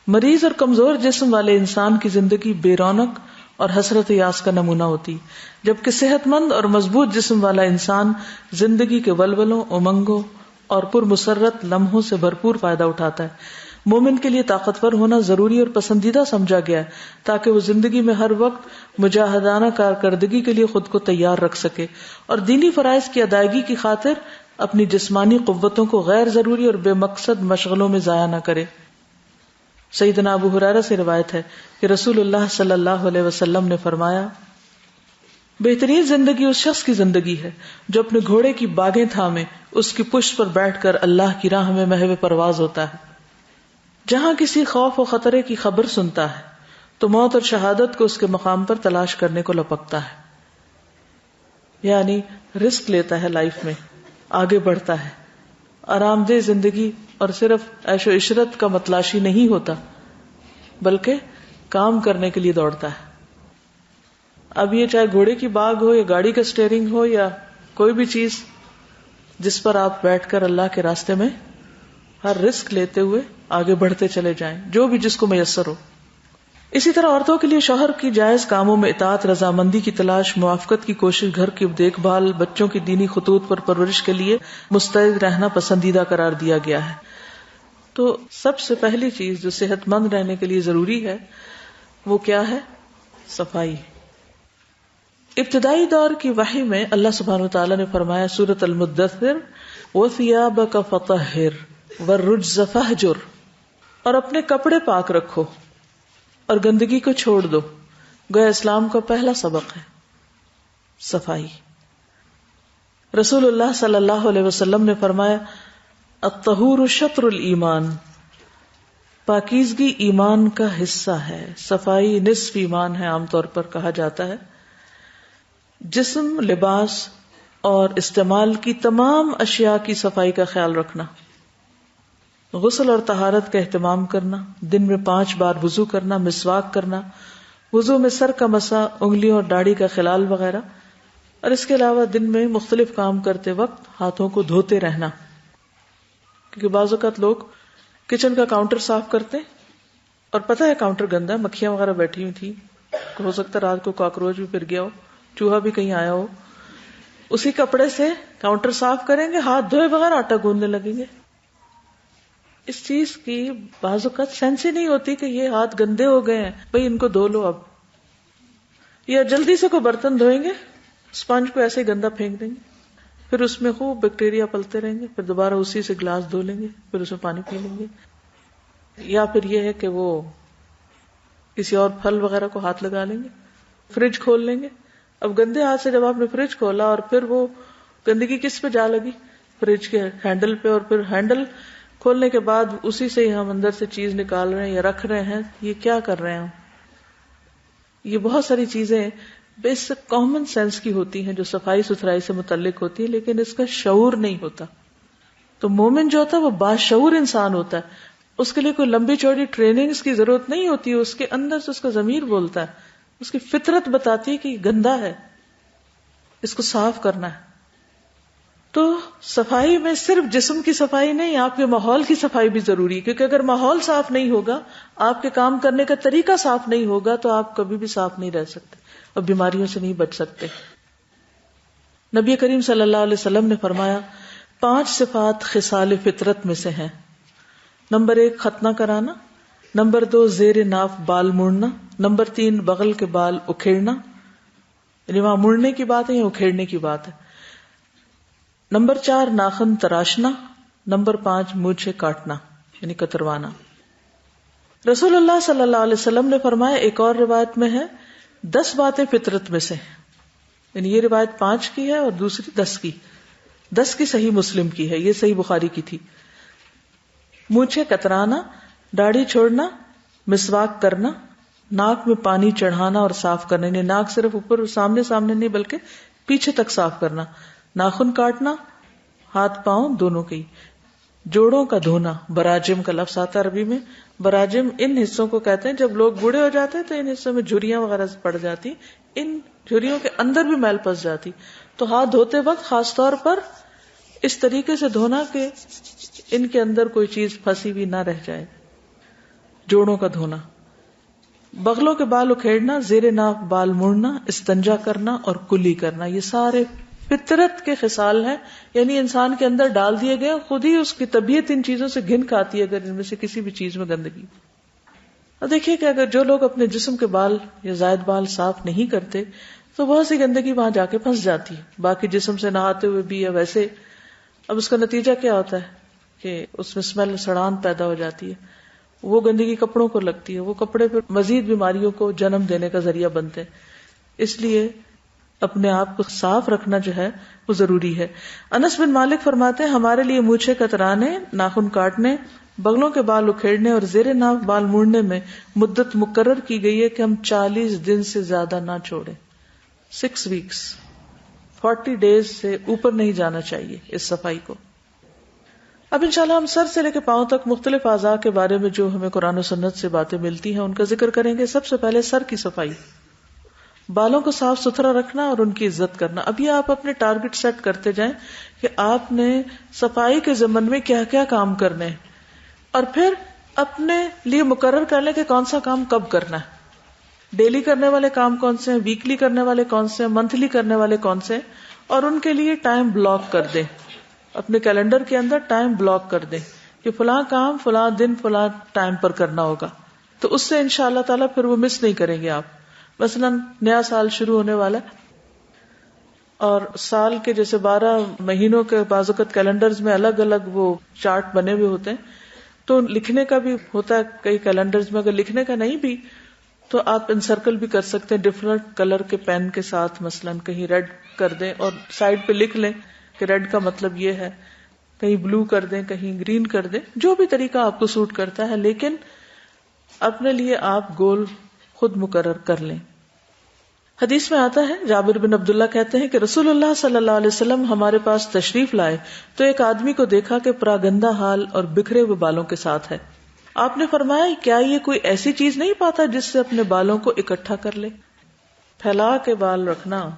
Speaker 1: مریض اور کمزور جسم والے انسان کی زندگی بے رونق اور حسرت یاس کا نمونہ ہوتی، جبکہ صحت مند اور مضبوط جسم والا انسان زندگی کے ولولوں، امنگوں اور پرمسرت لمحوں سے بھرپور فائدہ اٹھاتا ہے. مومن کے لیے طاقتور ہونا ضروری اور پسندیدہ سمجھا گیا ہے تاکہ وہ زندگی میں ہر وقت مجاہدانہ کارکردگی کے لیے خود کو تیار رکھ سکے اور دینی فرائض کی ادائیگی کی خاطر اپنی جسمانی قوتوں کو غیر ضروری اور بے مقصد مشغلوں میں ضائع نہ کرے. سیدنا ابو ہریرہ سے روایت ہے کہ رسول اللہ صلی اللہ علیہ وسلم نے فرمایا، بہترین زندگی اس شخص کی زندگی ہے جو اپنے گھوڑے کی باگیں تھامے اس کی پشت پر بیٹھ کر اللہ کی راہ میں محو پرواز ہوتا ہے. جہاں کسی خوف و خطرے کی خبر سنتا ہے تو موت اور شہادت کو اس کے مقام پر تلاش کرنے کو لپکتا ہے. یعنی رسک لیتا ہے، لائف میں آگے بڑھتا ہے. آرام دہ زندگی اور صرف عیش و عشرت کا متلاشی نہیں ہوتا بلکہ کام کرنے کے لیے دوڑتا ہے. اب یہ چاہے گھوڑے کی باغ ہو یا گاڑی کا سٹیئرنگ ہو یا کوئی بھی چیز جس پر آپ بیٹھ کر اللہ کے راستے میں ہر رسک لیتے ہوئے آگے بڑھتے چلے جائیں، جو بھی جس کو میسر ہو. اسی طرح عورتوں کے لیے شوہر کی جائز کاموں میں اطاعت، رضامندی کی تلاش، موافقت کی کوشش، گھر کی دیکھ بھال، بچوں کی دینی خطوط پر پرورش کے لیے مستعد رہنا پسندیدہ قرار دیا گیا ہے. تو سب سے پہلی چیز جو صحت مند رہنے کے لیے ضروری ہے وہ کیا ہے؟ صفائی. ابتدائی دور کی وحی میں اللہ سبحانہ وتعالی نے فرمایا سورۃ المدثر وَثِيَابَكَ فَطَهِّرْ وَالرُّجْزَ فَاهْجُرْ، اور اپنے کپڑے پاک رکھو اور گندگی کو چھوڑ دو. گویا اسلام کا پہلا سبق ہے صفائی. رسول اللہ صلی اللہ علیہ وسلم نے فرمایا الطہور شطر الایمان، پاکیزگی ایمان کا حصہ ہے. صفائی نصف ایمان ہے عام طور پر کہا جاتا ہے. جسم، لباس اور استعمال کی تمام اشیاء کی صفائی کا خیال رکھنا، غسل اور طہارت کا اہتمام کرنا، دن میں 5 بار وضو کرنا، مسواک کرنا، وضو میں سر کا مسح، انگلیوں اور داڑھی کا خلال وغیرہ، اور اس کے علاوہ دن میں مختلف کام کرتے وقت ہاتھوں کو دھوتے رہنا. کیونکہ بعض اوقات لوگ کچن کا کاؤنٹر صاف کرتے اور پتہ ہے کاؤنٹر گندا ہے، مکھیاں وغیرہ بیٹھی ہوئی تھی، ہو سکتا ہے رات کو کاکروچ بھی پھر گیا ہو، چوہا بھی کہیں آیا ہو. اسی کپڑے سے کاؤنٹر صاف کریں گے، ہاتھ دھوئے بغیر آٹا گوندنے لگیں گے. اس چیز کی بعض اوقات سینس ہی نہیں ہوتی کہ یہ ہاتھ گندے ہو گئے ہیں، بھئی ان کو دھو لو. اب یا جلدی سے کوئی برتن دھوئیں گے، اسپنج کو ایسے ہی گندا پھینک دیں گے. پھر اس میں خوب بیکٹیریا پلتے رہیں گے، پھر دوبارہ اسی سے گلاس دھو لیں گے، پھر اس میں پانی پی لیں گے. یا پھر یہ ہے کہ وہ کسی اور پھل وغیرہ کو ہاتھ لگا لیں گے، فریج کھول لیں گے. اب گندے ہاتھ سے جب آپ نے فریج کھولا اور پھر وہ گندگی کس پہ جا لگی؟ فریج کے ہینڈل پہ، اور پھر ہینڈل کھولنے کے بعد اسی سے ہی ہم اندر سے چیز نکال رہے ہیں یا رکھ رہے ہیں. یہ کیا کر رہے ہیں ہم؟ یہ بہت ساری چیزیں بیسک کامن سینس کی ہوتی ہیں جو صفائی ستھرائی سے متعلق ہوتی ہیں، لیکن اس کا شعور نہیں ہوتا. تو مومن جو ہوتا ہے وہ باشعور انسان ہوتا ہے، اس کے لیے کوئی لمبی چوڑی ٹریننگز کی ضرورت نہیں ہوتی. اس کے اندر سے اس کا ضمیر بولتا ہے، اس کی فطرت بتاتی ہے کہ یہ گندا ہے، اس کو صاف کرنا ہے. تو صفائی میں صرف جسم کی صفائی نہیں، آپ کے ماحول کی صفائی بھی ضروری ہے، کیونکہ اگر ماحول صاف نہیں ہوگا، آپ کے کام کرنے کا طریقہ صاف نہیں ہوگا، تو آپ کبھی بھی صاف نہیں رہ سکتے اور بیماریوں سے نہیں بچ سکتے. نبی کریم صلی اللہ علیہ وسلم نے فرمایا 5 صفات خصال فطرت میں سے ہیں. نمبر 1 ختنہ کرانا، نمبر 2 زیر ناف بال مڑنا، نمبر 3 بغل کے بال اکھیڑنا، یعنی وہاں مڑنے کی بات ہے یا اکھیڑنے کی بات ہے. نمبر 4 ناخن تراشنا، نمبر 5 مونچھیں کاٹنا یعنی کتروانا. رسول اللہ صلی اللہ علیہ وسلم نے فرمایا، ایک اور روایت میں ہے 10 باتیں فطرت میں سے، یعنی یہ روایت 5 کی ہے اور دوسری 10 کی. 10 کی صحیح مسلم کی ہے، یہ صحیح بخاری کی تھی. مونچھیں کترانا، داڑھی چھوڑنا، مسواک کرنا، ناک میں پانی چڑھانا اور صاف کرنا، یعنی ناک صرف اوپر سامنے نہیں بلکہ پیچھے تک صاف کرنا. ناخن کاٹنا، ہاتھ پاؤں دونوں کی. جوڑوں کا دھونا، براجم کا لفظ آتا ہے عربی میں. براجم ان حصوں کو کہتے ہیں جب لوگ بوڑھے ہو جاتے ہیں تو ان حصوں میں جھریاں وغیرہ پڑ جاتی، ان جھریوں کے اندر بھی میل پس جاتی. تو ہاتھ دھوتے وقت خاص طور پر اس طریقے سے دھونا کہ ان کے اندر کوئی چیز پھنسی ہوئی نہ رہ جائے. جوڑوں کا دھونا. بغلوں کے بال اکھیڑنا، زیر ناف بال مڑنا، استنجا کرنا اور کلی کرنا، یہ سارے فطرت کے خصال ہیں، یعنی انسان کے اندر ڈال دیے گئے. خود ہی اس کی طبیعت ان چیزوں سے گھن کھاتی ہے اگر ان میں سے کسی بھی چیز میں گندگی. اور دیکھیے کہ اگر جو لوگ اپنے جسم کے بال یا زائد بال صاف نہیں کرتے تو بہت سی گندگی وہاں جا کے پھنس جاتی ہے، باقی جسم سے نہاتے ہوئے بھی یا ویسے. اب اس کا نتیجہ کیا ہوتا ہے کہ اس میں اسمیل، سڑان پیدا ہو جاتی ہے. وہ گندگی کپڑوں کو لگتی ہے، وہ کپڑے پھر مزید بیماریوں کو جنم دینے کا ذریعہ بنتے ہیں. اس لیے اپنے آپ کو صاف رکھنا جو ہے وہ ضروری ہے. انس بن مالک فرماتے ہیں ہمارے لیے مونچھیں کترانے، ناخن کاٹنے، بغلوں کے بال اکھیڑنے اور زیر ناف بال موڑنے میں مدت مقرر کی گئی ہے کہ ہم 40 دن سے زیادہ نہ چھوڑیں. 6 weeks 40 days سے اوپر نہیں جانا چاہیے اس صفائی کو. اب انشاءاللہ ہم سر سے لے کے پاؤں تک مختلف اعضاء کے بارے میں جو ہمیں قرآن و سنت سے باتیں ملتی ہیں ان کا ذکر کریں گے. سب سے پہلے سر کی صفائی، بالوں کو صاف ستھرا رکھنا اور ان کی عزت کرنا. ابھی آپ اپنے ٹارگٹ سیٹ کرتے جائیں کہ آپ نے صفائی کے ضمن میں کیا کیا کام کرنے ہیں، اور پھر اپنے لیے مقرر کر لیں کہ کون سا کام کب کرنا ہے. ڈیلی کرنے والے کام کون سے ہیں، ویکلی کرنے والے کون سے ہیں، منتھلی کرنے والے کون سے ہیں، اور ان کے لیے ٹائم بلاک کر دیں. اپنے کیلنڈر کے اندر ٹائم بلاک کر دیں کہ فلاں کام فلاں دن فلاں ٹائم پر کرنا ہوگا. تو اس سے انشاءاللہ تعالیٰ پھر وہ مس نہیں کریں گے آپ. مثلا نیا سال شروع ہونے والا ہے اور سال کے جیسے 12 مہینوں کے بعض اوقات کیلنڈرز میں الگ الگ وہ چارٹ بنے ہوئے ہوتے ہیں، تو لکھنے کا بھی ہوتا ہے کئی کیلنڈرز میں. اگر لکھنے کا نہیں بھی تو آپ انسرکل بھی کر سکتے ہیں ڈفرنٹ کلر کے پین کے ساتھ. مثلا کہیں ریڈ کر دیں اور سائڈ پہ لکھ لیں کہ ریڈ کا مطلب یہ ہے، کہیں بلو کر دیں، کہیں گرین کر دیں، جو بھی طریقہ آپ کو سوٹ کرتا ہے، لیکن اپنے لیے آپ گول خود مقرر کر لیں. حدیث میں آتا ہے، جابر بن عبداللہ کہتے ہیں کہ رسول اللہ صلی اللہ علیہ وسلم ہمارے پاس تشریف لائے تو ایک آدمی کو دیکھا کہ پراگندہ حال اور بکھرے ہوئے بالوں کے ساتھ ہے. آپ نے فرمایا کیا یہ کوئی ایسی چیز نہیں پاتا جس سے اپنے بالوں کو اکٹھا کر لے؟ پھیلا کے بال رکھنا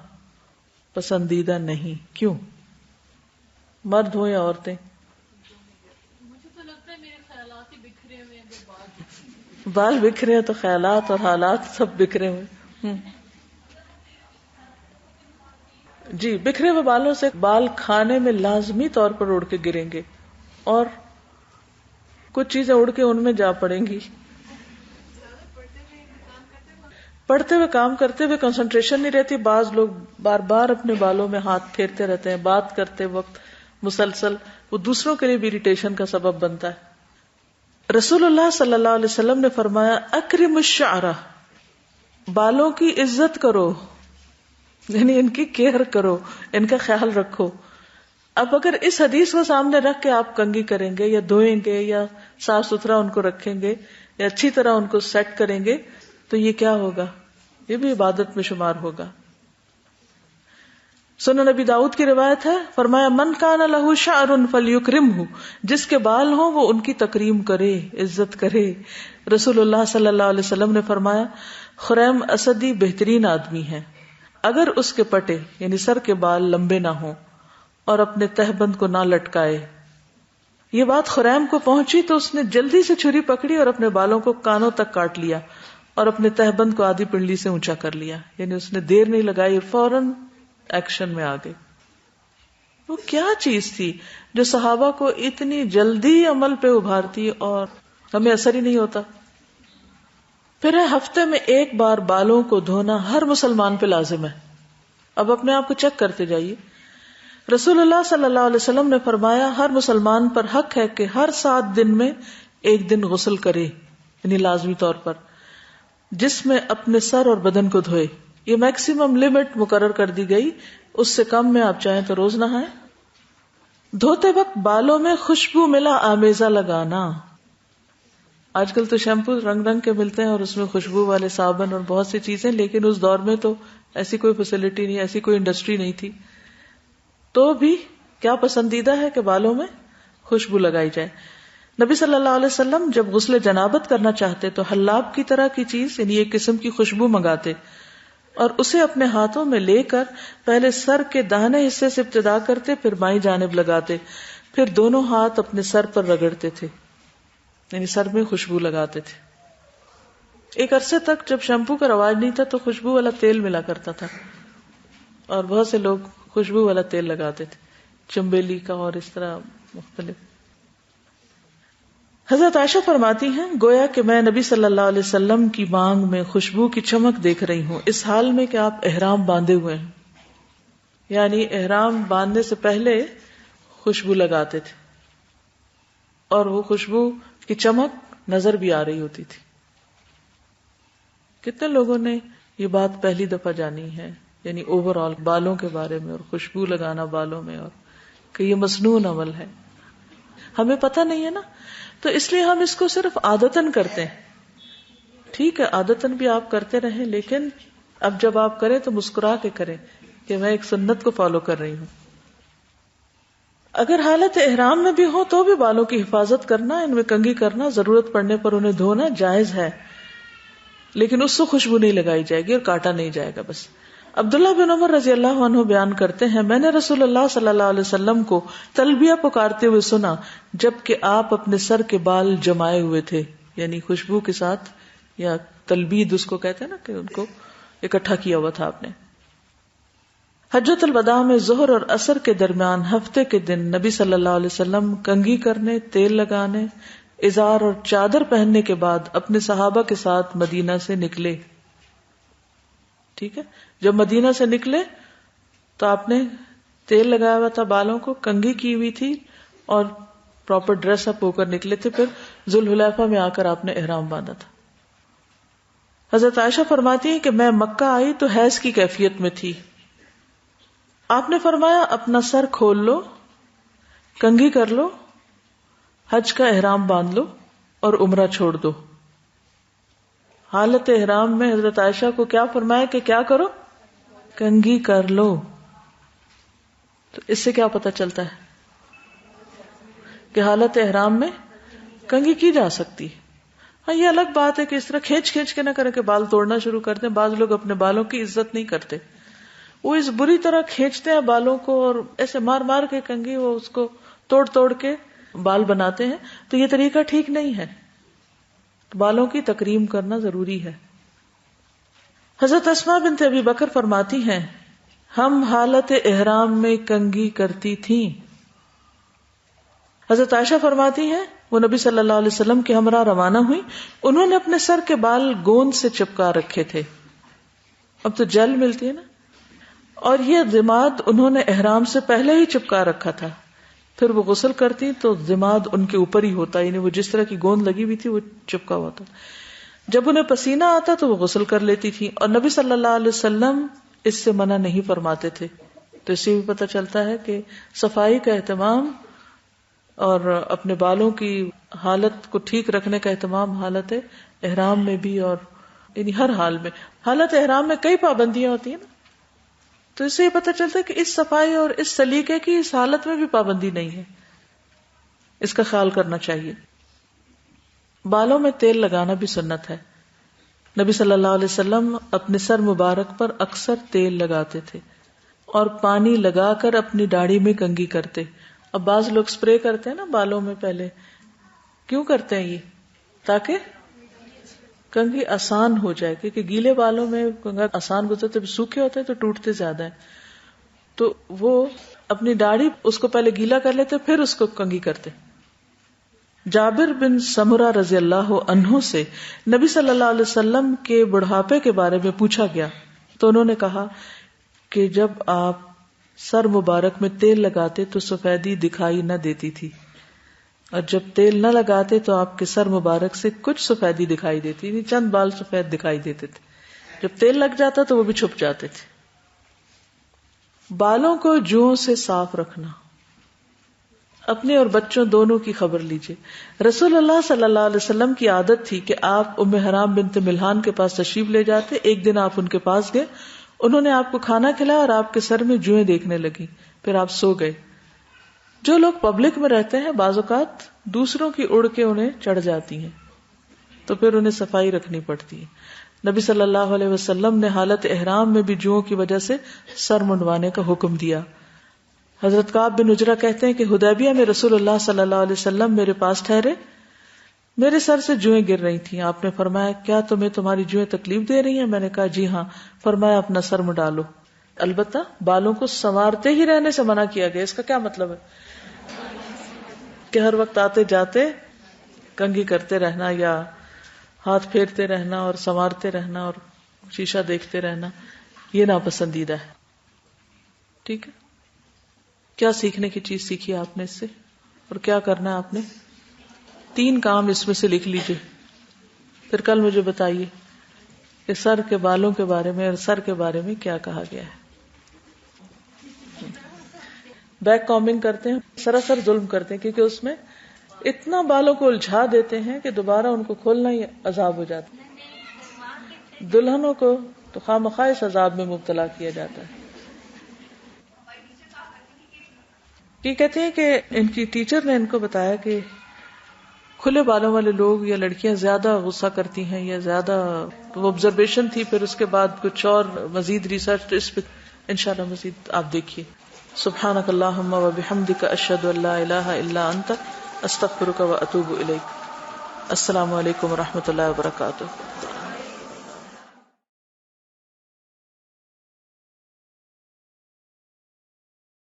Speaker 1: پسندیدہ نہیں. کیوں؟ مرد ہو یا عورتیں؟
Speaker 6: مجھے تو لگتا ہے میرے خیالات ہی بکھرے ہوئے ہیں.
Speaker 1: بال بکھرے ہیں تو خیالات اور حالات سب بکھرے ہوئے. جی، بکھرے ہوئے بالوں سے بال کھانے میں لازمی طور پر اڑ کے گریں گے اور کچھ چیزیں اڑ کے ان میں جا پڑیں گی. پڑھتے ہوئے کام کرتے ہوئے کنسنٹریشن نہیں رہتی. بعض لوگ بار بار اپنے بالوں میں ہاتھ پھیرتے رہتے ہیں بات کرتے وقت مسلسل, وہ دوسروں کے لیے بھی اریٹیشن کا سبب بنتا ہے. رسول اللہ صلی اللہ علیہ وسلم نے فرمایا اکرم الشعر, بالوں کی عزت کرو, یعنی ان کی کیئر کرو, ان کا خیال رکھو. اب اگر اس حدیث کو سامنے رکھ کے آپ کنگھی کریں گے یا دھوئیں گے یا صاف ستھرا ان کو رکھیں گے یا اچھی طرح ان کو سیٹ کریں گے تو یہ کیا ہوگا؟ یہ بھی عبادت میں شمار ہوگا. سنن نبی داؤد کی روایت ہے, فرمایا من کان لہ شعر فلیکرمہ, جس کے بال ہوں وہ ان کی تکریم کرے, عزت کرے. رسول اللہ صلی اللہ علیہ وسلم نے فرمایا خریم اسدی بہترین آدمی ہے اگر اس کے پٹے یعنی سر کے بال لمبے نہ ہوں اور اپنے تہبند کو نہ لٹکائے. یہ بات خریم کو پہنچی تو اس نے جلدی سے چھری پکڑی اور اپنے بالوں کو کانوں تک کاٹ لیا اور اپنے تہبند کو آدھی پنڈلی سے اونچا کر لیا. یعنی اس نے دیر نہیں لگائی, فوراً ایکشن میں آ گئی. وہ کیا چیز تھی جو صحابہ کو اتنی جلدی عمل پہ ابھارتی اور ہمیں اثر ہی نہیں ہوتا. پھر ہے ہفتے میں ایک بار بالوں کو دھونا ہر مسلمان پہ لازم ہے. اب اپنے آپ کو چیک کرتے جائیے. رسول اللہ صلی اللہ علیہ وسلم نے فرمایا ہر مسلمان پر حق ہے کہ ہر 7 دن میں ایک دن غسل کرے, یعنی لازمی طور پر, جس میں اپنے سر اور بدن کو دھوئے. یہ میکسیمم لمٹ مقرر کر دی گئی, اس سے کم میں آپ چاہیں تو روز نہائیں. دھوتے وقت بالوں میں خوشبو ملا آمیزہ لگانا. آج کل تو شیمپو رنگ رنگ کے ملتے ہیں اور اس میں خوشبو والے صابن اور بہت سی چیزیں, لیکن اس دور میں تو ایسی کوئی فیسلٹی نہیں, ایسی کوئی انڈسٹری نہیں تھی. تو بھی کیا پسندیدہ ہے کہ بالوں میں خوشبو لگائی جائے. نبی صلی اللہ علیہ وسلم جب غسل جنابت کرنا چاہتے تو حلاب کی طرح کی چیز یعنی ایک قسم کی خوشبو منگاتے اور اسے اپنے ہاتھوں میں لے کر پہلے سر کے داہنے حصے سے ابتدا کرتے, پھر بائیں جانب لگاتے, پھر دونوں ہاتھ اپنے سر پر رگڑتے تھے, یعنی سر میں خوشبو لگاتے تھے. ایک عرصے تک جب شیمپو کا رواج نہیں تھا تو خوشبو والا تیل ملا کرتا تھا اور بہت سے لوگ خوشبو والا تیل لگاتے تھے, چمبیلی کا اور اس طرح مختلف. حضرت عائشہ فرماتی ہیں گویا کہ میں نبی صلی اللہ علیہ وسلم کی مانگ میں خوشبو کی چمک دیکھ رہی ہوں اس حال میں کہ آپ احرام باندھے ہوئے ہیں, یعنی احرام باندھنے سے پہلے خوشبو لگاتے تھے اور وہ خوشبو کی چمک نظر بھی آ رہی ہوتی تھی. کتنے لوگوں نے یہ بات پہلی دفعہ جانی ہے, یعنی اوور آل بالوں کے بارے میں اور خوشبو لگانا بالوں میں, اور کہ یہ مصنون عمل ہے. ہمیں پتہ نہیں ہے نا, تو اس لیے ہم اس کو صرف عادتاً کرتے ہیں. ٹھیک ہے عادتاً بھی آپ کرتے رہیں, لیکن اب جب آپ کریں تو مسکرا کے کریں کہ میں ایک سنت کو فالو کر رہی ہوں. اگر حالت احرام میں بھی ہو تو بھی بالوں کی حفاظت کرنا, ان میں کنگھی کرنا, ضرورت پڑنے پر انہیں دھونا جائز ہے, لیکن اس سے خوشبو نہیں لگائی جائے گی اور کاٹا نہیں جائے گا بس. عبداللہ بن عمر رضی اللہ عنہ بیان کرتے ہیں میں نے رسول اللہ صلی اللہ علیہ وسلم کو تلبیہ پکارتے ہوئے سنا جبکہ آپ اپنے سر کے بال جمائے ہوئے تھے, یعنی خوشبو کے ساتھ, یا تلبید اس کو کہتے ہیں نا کہ ان کو اکٹھا کیا ہوا تھا آپ نے. حجۃ الوداع میں ظہر اور عصر کے درمیان ہفتے کے دن نبی صلی اللہ علیہ وسلم کنگھی کرنے, تیل لگانے, ازار اور چادر پہننے کے بعد اپنے صحابہ کے ساتھ مدینہ سے نکلے. ٹھیک ہے, جب مدینہ سے نکلے تو آپ نے تیل لگایا ہوا تھا بالوں کو, کنگھی کی ہوئی تھی اور پراپر ڈریس اپ ہو کر نکلے تھے. پھر ذوالحلیفہ میں آ کر آپ نے احرام باندھا تھا. حضرت عائشہ فرماتی ہیں کہ میں مکہ آئی تو حیض کی کیفیت میں تھی. آپ نے فرمایا اپنا سر کھول لو, کنگھی کر لو, حج کا احرام باندھ لو اور عمرہ چھوڑ دو. حالت احرام میں حضرت عائشہ کو کیا فرمایا کہ کیا کرو, کنگھی کر لو. تو اس سے کیا پتہ چلتا ہے کہ حالت احرام میں کنگھی کی جا سکتی. ہاں یہ الگ بات ہے کہ اس طرح کھینچ کھینچ کے نہ کریں کہ بال توڑنا شروع کر دیں. بعض لوگ اپنے بالوں کی عزت نہیں کرتے, وہ اس بری طرح کھینچتے ہیں بالوں کو اور ایسے مار مار کے کنگھی وہ اس کو توڑ توڑ کے بال بناتے ہیں. تو یہ طریقہ ٹھیک نہیں ہے. بالوں کی تکریم کرنا ضروری ہے. حضرت اسماء بنت ابی بکر فرماتی ہیں ہم حالت احرام میں کنگھی کرتی تھیں. حضرت عائشہ فرماتی ہیں وہ نبی صلی اللہ علیہ وسلم کے ہمراہ روانہ ہوئی, انہوں نے اپنے سر کے بال گوند سے چپکا رکھے تھے, اب تو جل ملتی ہے نا. اور یہ ضماد انہوں نے احرام سے پہلے ہی چپکا رکھا تھا, پھر وہ غسل کرتی تو ضماد ان کے اوپر ہی ہوتا, یعنی وہ جس طرح کی گوند لگی ہوئی تھی وہ چپکا ہوا تھا. جب انہیں پسینہ آتا تو وہ غسل کر لیتی تھی, اور نبی صلی اللہ علیہ وسلم اس سے منع نہیں فرماتے تھے. تو اس سے بھی پتہ چلتا ہے کہ صفائی کا اہتمام اور اپنے بالوں کی حالت کو ٹھیک رکھنے کا اہتمام حالت احرام میں بھی, اور یعنی ہر حال میں. حالت احرام میں کئی پابندیاں ہوتی ہیں نا, تو اس سے یہ پتہ چلتا ہے کہ اس صفائی اور اس سلیقے کی اس حالت میں بھی پابندی نہیں ہے, اس کا خیال کرنا چاہیے. بالوں میں تیل لگانا بھی سنت ہے. نبی صلی اللہ علیہ وسلم اپنے سر مبارک پر اکثر تیل لگاتے تھے اور پانی لگا کر اپنی داڑھی میں کنگھی کرتے. اب بعض لوگ سپرے کرتے ہیں نا بالوں میں پہلے, کیوں کرتے ہیں یہ؟ تاکہ کنگھی آسان ہو جائے, کیونکہ گیلے بالوں میں کنگھا آسان گزرتے, سوکھے ہوتے ہیں تو ٹوٹتے زیادہ ہیں. تو وہ اپنی داڑھی اس کو پہلے گیلا کر لیتے پھر اس کو کنگھی کرتے. جابر بن سمرہ رضی اللہ عنہ سے نبی صلی اللہ علیہ وسلم کے بڑھاپے کے بارے میں پوچھا گیا تو انہوں نے کہا کہ جب آپ سر مبارک میں تیل لگاتے تو سفیدی دکھائی نہ دیتی تھی, اور جب تیل نہ لگاتے تو آپ کے سر مبارک سے کچھ سفیدی دکھائی دیتی تھی, چند بال سفید دکھائی دیتے تھے. جب تیل لگ جاتا تو وہ بھی چھپ جاتے تھے. بالوں کو جوؤں سے صاف رکھنا. اپنے اور بچوں دونوں کی خبر لیجیے. رسول اللہ صلی اللہ علیہ وسلم کی عادت تھی کہ آپ ام حرام بنت ملحان کے پاس تشریف لے جاتے. ایک دن آپ ان کے پاس گئے, انہوں نے آپ کو کھانا کھلایا اور آپ کے سر میں جوئیں دیکھنے لگی, پھر آپ سو گئے. جو لوگ پبلک میں رہتے ہیں بعض اوقات دوسروں کی اڑ کے انہیں چڑھ جاتی ہیں, تو پھر انہیں صفائی رکھنی پڑتی ہے. نبی صلی اللہ علیہ وسلم نے حالت احرام میں بھی جوؤں کی وجہ سے سر منڈوانے کا حکم دیا. حضرت کعب بن عجرہ کہتے ہیں کہ حدیبیہ میں رسول اللہ صلی اللہ علیہ وسلم میرے پاس ٹھہرے, میرے سر سے جوئیں گر رہی تھیں. آپ نے فرمایا کیا تمہیں تمہاری جوئیں تکلیف دے رہی ہیں؟ میں نے کہا جی ہاں. فرمایا اپنا سر منڈالو. البتہ بالوں کو سنوارتے ہی رہنے سے منع کیا گیا. اس کا کیا مطلب ہے کہ ہر وقت آتے جاتے کنگھی کرتے رہنا یا ہاتھ پھیرتے رہنا اور سنوارتے رہنا اور شیشہ دیکھتے رہنا, یہ ناپسندیدہ ہے. ٹھیک ہے, کیا سیکھنے کی چیز سیکھی آپ نے اس سے, اور کیا کرنا ہے آپ نے؟ 3 کام اس میں سے لکھ لیجئے, پھر کل مجھے بتائیے کہ سر کے بالوں کے بارے میں اور سر کے بارے میں کیا کہا گیا ہے. بیک کامنگ کرتے ہیں, سراسر ظلم کرتے ہیں, کیونکہ اس میں اتنا بالوں کو الجھا دیتے ہیں کہ دوبارہ ان کو کھولنا ہی عذاب ہو جاتا ہے. دلہنوں کو تو خواہ اس عذاب میں مبتلا کیا جاتا ہے. یہ کہتے ہیں کہ ان کی ٹیچر نے ان کو بتایا کہ کھلے بالوں والے لوگ یا لڑکیاں زیادہ غصہ کرتی ہیں یا زیادہ, وہ آبزرویشن تھی, پھر اس کے بعد کچھ اور مزید ریسرچ اس پہ انشاءاللہ مزید آپ دیکھیے. سبحانک اللہم و بحمدک اشہد ان لا الہ الا انت استغفرک و اتوب الیک. السلام علیکم و رحمۃ اللہ وبرکاتہ.